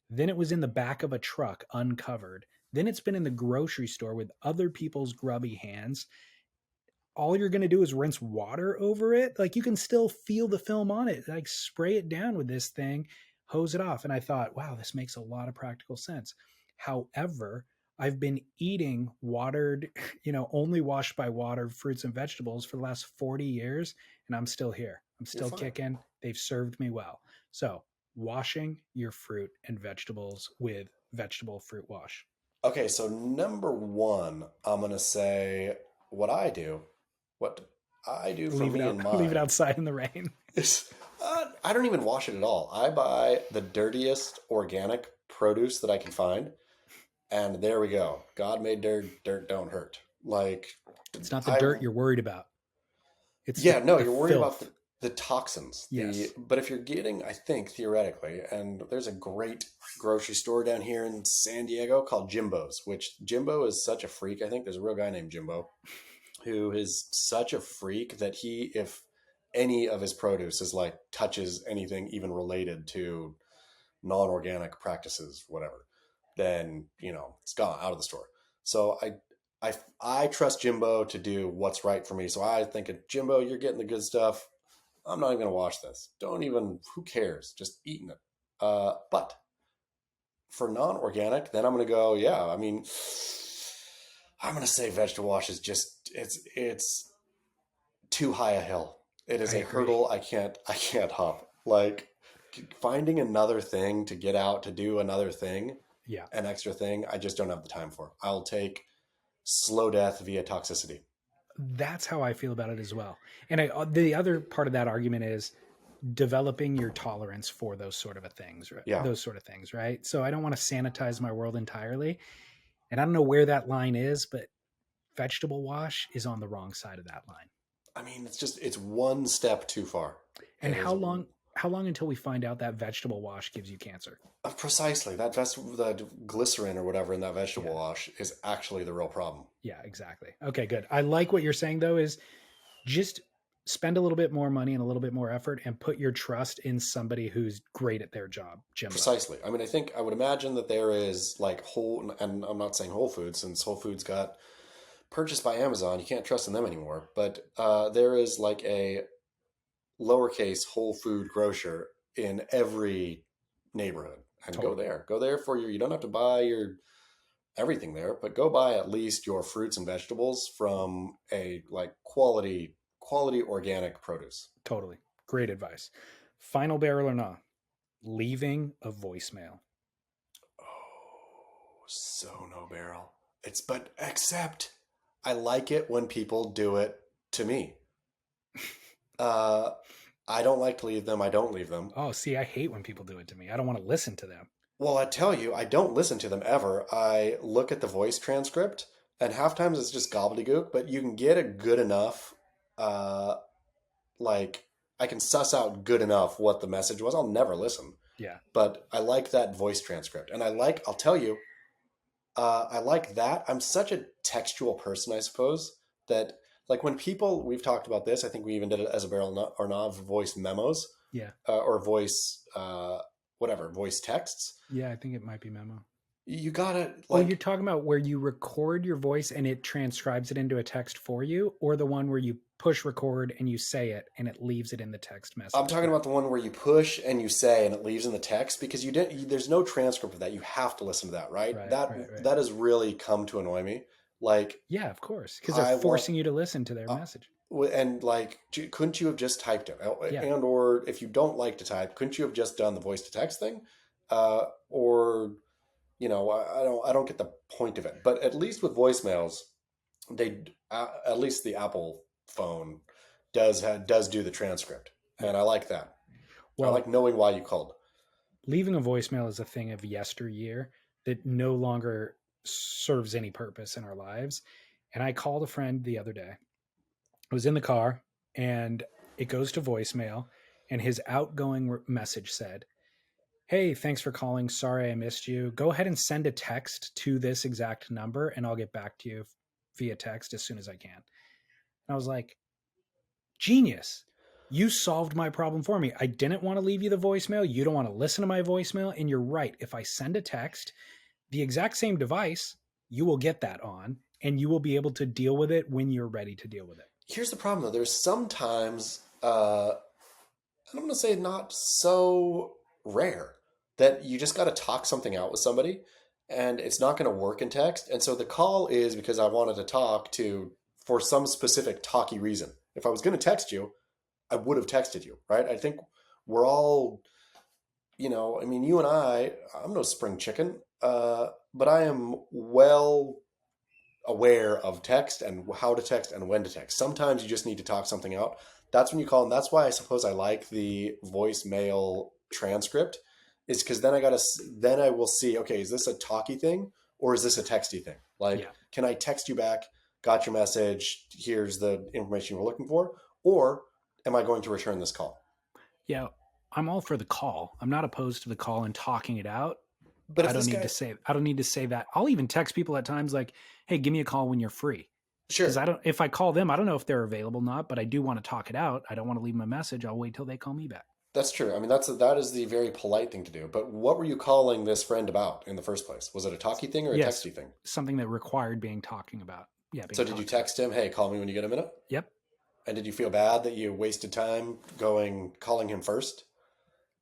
Then it was in the back of a truck, uncovered. Then it's been in the grocery store with other people's grubby hands. All you're going to do is rinse water over it. Like, you can still feel the film on it. Like, spray it down with this thing, hose it off. And I thought, wow, this makes a lot of practical sense. However, I've been eating watered, only washed by water fruits and vegetables for the last 40 years, and I'm still here. I'm still kicking. They've served me well. So, washing your fruit and vegetables with vegetable fruit wash. Okay, so number 1, I'm going to say what I do for me and mine. Leave it outside in the rain. I don't even wash it at all. I buy the dirtiest organic produce that I can find, and there we go. God made dirt. Dirt don't hurt. Like, it's not the dirt you're worried about. You're worried about the toxins. Yes. But if you're getting, I think theoretically, and there's a great grocery store down here in San Diego called Jimbo's, which Jimbo is such a freak. I think there's a real guy named Jimbo who is such a freak that if any of his produce is like touches anything even related to non-organic practices, whatever, then, it's gone out of the store. So I trust Jimbo to do what's right for me. So I think, Jimbo, you're getting the good stuff. I'm not even going to wash this. Who cares? Just eating it. But for non-organic, then I'm going to go, I'm going to say vegetable wash is just, it's too high a hill. It is a hurdle I can't hop. Like, finding another thing to get out to do another thing, an extra thing, I just don't have the time for. I'll take slow death via toxicity. That's how I feel about it as well. And the other part of that argument is developing your tolerance for those sort of things, right? Yeah. Those sort of things, right? So I don't want to sanitize my world entirely. And I don't know where that line is, but vegetable wash is on the wrong side of that line. I mean, it's one step too far. And how long until we find out that vegetable wash gives you cancer? Precisely. The glycerin or whatever in that vegetable wash is actually the real problem. Yeah, exactly. Okay, good. I like what you're saying, though, is just spend a little bit more money and a little bit more effort and put your trust in somebody who's great at their job. Jimbo. Precisely. I mean, I would imagine that there is like and I'm not saying Whole Foods, since Whole Foods got purchased by Amazon, you can't trust in them anymore. But there is like a lowercase Whole Food grocer in every neighborhood, and go there for you don't have to buy your everything there, but go buy at least your fruits and vegetables from a like quality organic produce. Totally. Great advice. Final barrel or not, leaving a voicemail. Oh, so no barrel. But except I like it when people do it to me. I don't like to leave them. I don't leave them. Oh, see, I hate when people do it to me. I don't want to listen to them. Well, I tell you, I don't listen to them ever. I look at the voice transcript, and half times it's just gobbledygook, but you can get a good enough, like, I can suss out good enough what the message was. I'll never listen. Yeah. But I like that voice transcript. And I'll tell you, I like that. I'm such a textual person, I suppose, that like when people, we've talked about this, I think we even did it as a barrel or not, voice memos. Yeah. Or voice, voice texts. Yeah, I think it might be memo. You gotta Well, you're talking about where you record your voice and it transcribes it into a text for you, or the one where you push record and you say it and it leaves it in the text message? I'm talking about the one where you push and you say and it leaves in the text, because there's no transcript of that. You have to listen to that, right? That has really come to annoy me. Like, yeah, of course, because they're forcing you to listen to their message. And like, couldn't you have just typed it? Yeah. And or if you don't like to type, couldn't you have just done the voice to text thing? Or you know, I don't get the point of it. But at least with voicemails, at least the Apple phone does do the transcript, and I like that. Well, I like knowing why you called. Leaving a voicemail is a thing of yesteryear that no longer serves any purpose in our lives. And I called a friend the other day. I was in the car and it goes to voicemail, and his outgoing message said, "Hey, thanks for calling. Sorry I missed you. Go ahead and send a text to this exact number and I'll get back to you via text as soon as I can." And I was like, genius. You solved my problem for me. I didn't want to leave you the voicemail. You don't want to listen to my voicemail. And you're right. If I send a text, the exact same device, you will get that on and you will be able to deal with it when you're ready to deal with it. Here's the problem though. There's sometimes, I'm going to say not so rare, that you just got to talk something out with somebody and it's not going to work in text. And so the call is because I wanted to talk for some specific talky reason. If I was going to text you, I would have texted you, right? I think we're all, you know, I mean, you and I'm no spring chicken, but I am well aware of text and how to text and when to text. Sometimes you just need to talk something out. That's when you call. And that's why I suppose I like the voicemail transcript, is because then I will see, okay, is this a talky thing or is this a texty thing? Like, Can I text you back? Got your message. Here's the information you were looking for. Or am I going to return this call? Yeah, I'm all for the call. I'm not opposed to the call and talking it out. But I don't need to say that. I'll even text people at times like, "Hey, give me a call when you're free." Sure. Because if I call them, I don't know if they're available or not, but I do want to talk it out. I don't want to leave them a message. I'll wait till they call me back. That's true. I mean, that is the very polite thing to do. But what were you calling this friend about in the first place? Was it a talky thing or a texty thing? Something that required talking about. Yeah. So did you text him, "Hey, call me when you get a minute"? Yep. And did you feel bad that you wasted time calling him first?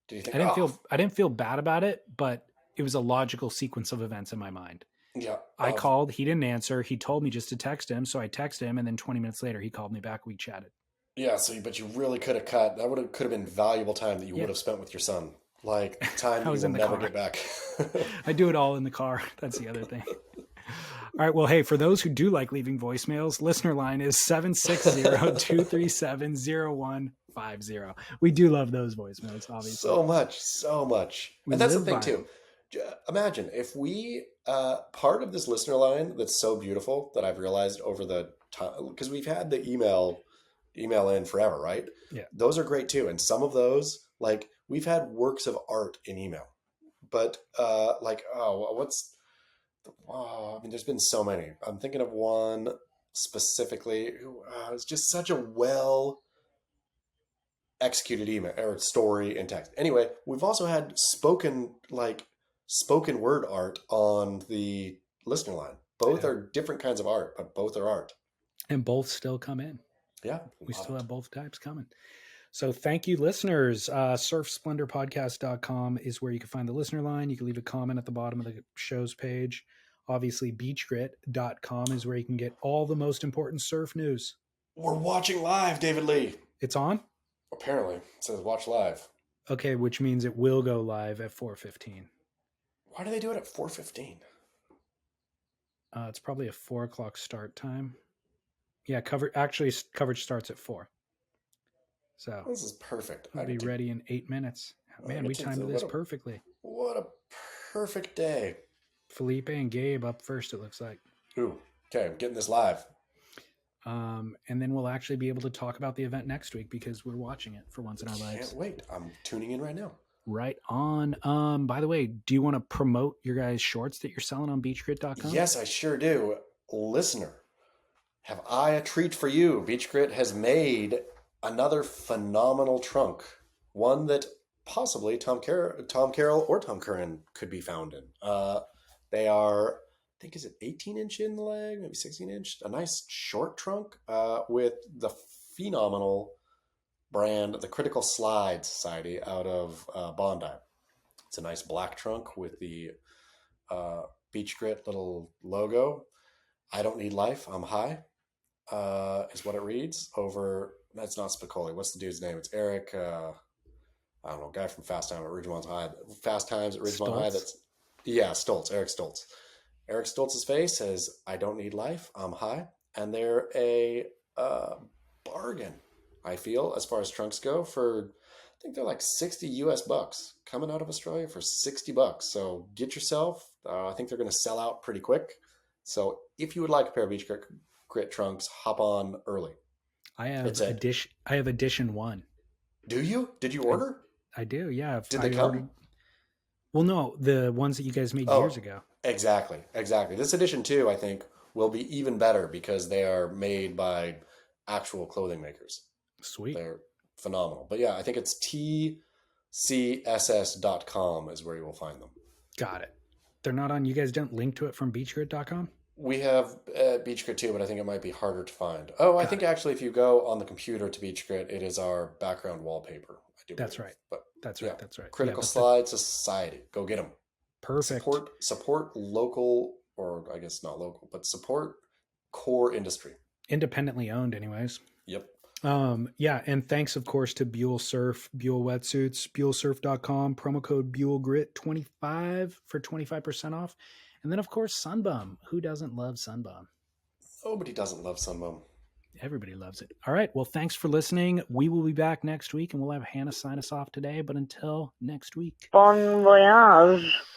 Did you think I didn't feel bad about it, but it was a logical sequence of events in my mind. Yeah. I called, he didn't answer. He told me just to text him. So I texted him, and then 20 minutes later he called me back. We chatted. Yeah. But you really could have could have been valuable time that you would have spent with your son. Like time that you will never get back. I do it all in the car. That's the other thing. All right. Well, hey, for those who do like leaving voicemails, listener line is 760-237-0150. We do love those voicemails, obviously. So much. And that's the thing too. Imagine if we, part of this listener line that's so beautiful that I've realized over the time, because we've had the email in forever, right? Yeah. Those are great too. And some of those, like, we've had works of art in email, but I mean, there's been so many. I'm thinking of one specifically who is just such a well executed email or story in text. Anyway, we've also had spoken word art on the listener line. Both are different kinds of art, but both are art. And both still come in. Yeah. We still have both types coming. So thank you, listeners. surfsplendorpodcast.com is where you can find the listener line. You can leave a comment at the bottom of the show's page. Obviously, beachgrit.com is where you can get all the most important surf news. We're watching live, David Lee. It's on? Apparently. It says watch live. Okay, which means it will go live at 4:15. Why do they do it at 4:15? It's probably a 4:00 start time. Yeah, coverage starts at 4. So This is perfect. we'll be ready in 8 minutes. Man, we timed this perfectly. What a perfect day. Felipe and Gabe up first, it looks like. Ooh, okay, I'm getting this live. And then we'll actually be able to talk about the event next week because we're watching it for once in our lives. Can't wait. I'm tuning in right now. Right on. By the way, do you want to promote your guys' shorts that you're selling on beachgrit.com? Yes, I sure do. Listener, have I a treat for you? Beach Grit has made another phenomenal trunk. One that possibly Tom Carroll or Tom Curran could be found in. They are, I think, is it 18-inch in the leg, maybe 16-inch? A nice short trunk with the phenomenal brand, the Critical Slide Society out of Bondi. It's a nice black trunk with the Beach Grit little logo. I don't need life, I'm high, is what it reads over. That's not Spicoli. What's the dude's name? It's Eric, I don't know, guy from Fast Times at Ridgemont High. Fast Times at Ridgemont High. Stoltz, Eric Stoltz. Eric Stoltz's face says, I don't need life, I'm high. And they're a bargain, I feel, as far as trunks go, for, I think they're like 60 US bucks coming out of Australia for 60 bucks. So get yourself, I think they're going to sell out pretty quick. So if you would like a pair of Beach Grit trunks, hop on early. I have edition 1. Do you? Did you order? I do, yeah. Did they come? Well, no, the ones that you guys made years ago. Exactly. This edition 2, I think, will be even better because they are made by actual clothing makers. Sweet. They're phenomenal. But yeah, I think it's tcss.com is where you will find them. Got it. They're not on, you guys don't link to it from beachgrit.com? We have Beach Grit too, but I think it might be harder to find. Oh, I think actually if you go on the computer to Beach Grit, it is our background wallpaper. That's right. But That's yeah, right. That's right. Critical Slide Society. Go get them. Perfect. Support local, or I guess not local, but support core industry. Independently owned anyways. Yep. Yeah, and thanks of course to Buell Surf, Buell Wetsuits, BuellSurf.com, promo code BuellGrit25 for 25% off. And then of course Sunbum. Who doesn't love Sunbum? Nobody doesn't love Sunbum. Everybody loves it. All right, well thanks for listening. We will be back next week and we'll have Hannah sign us off today, but until next week. Bon voyage.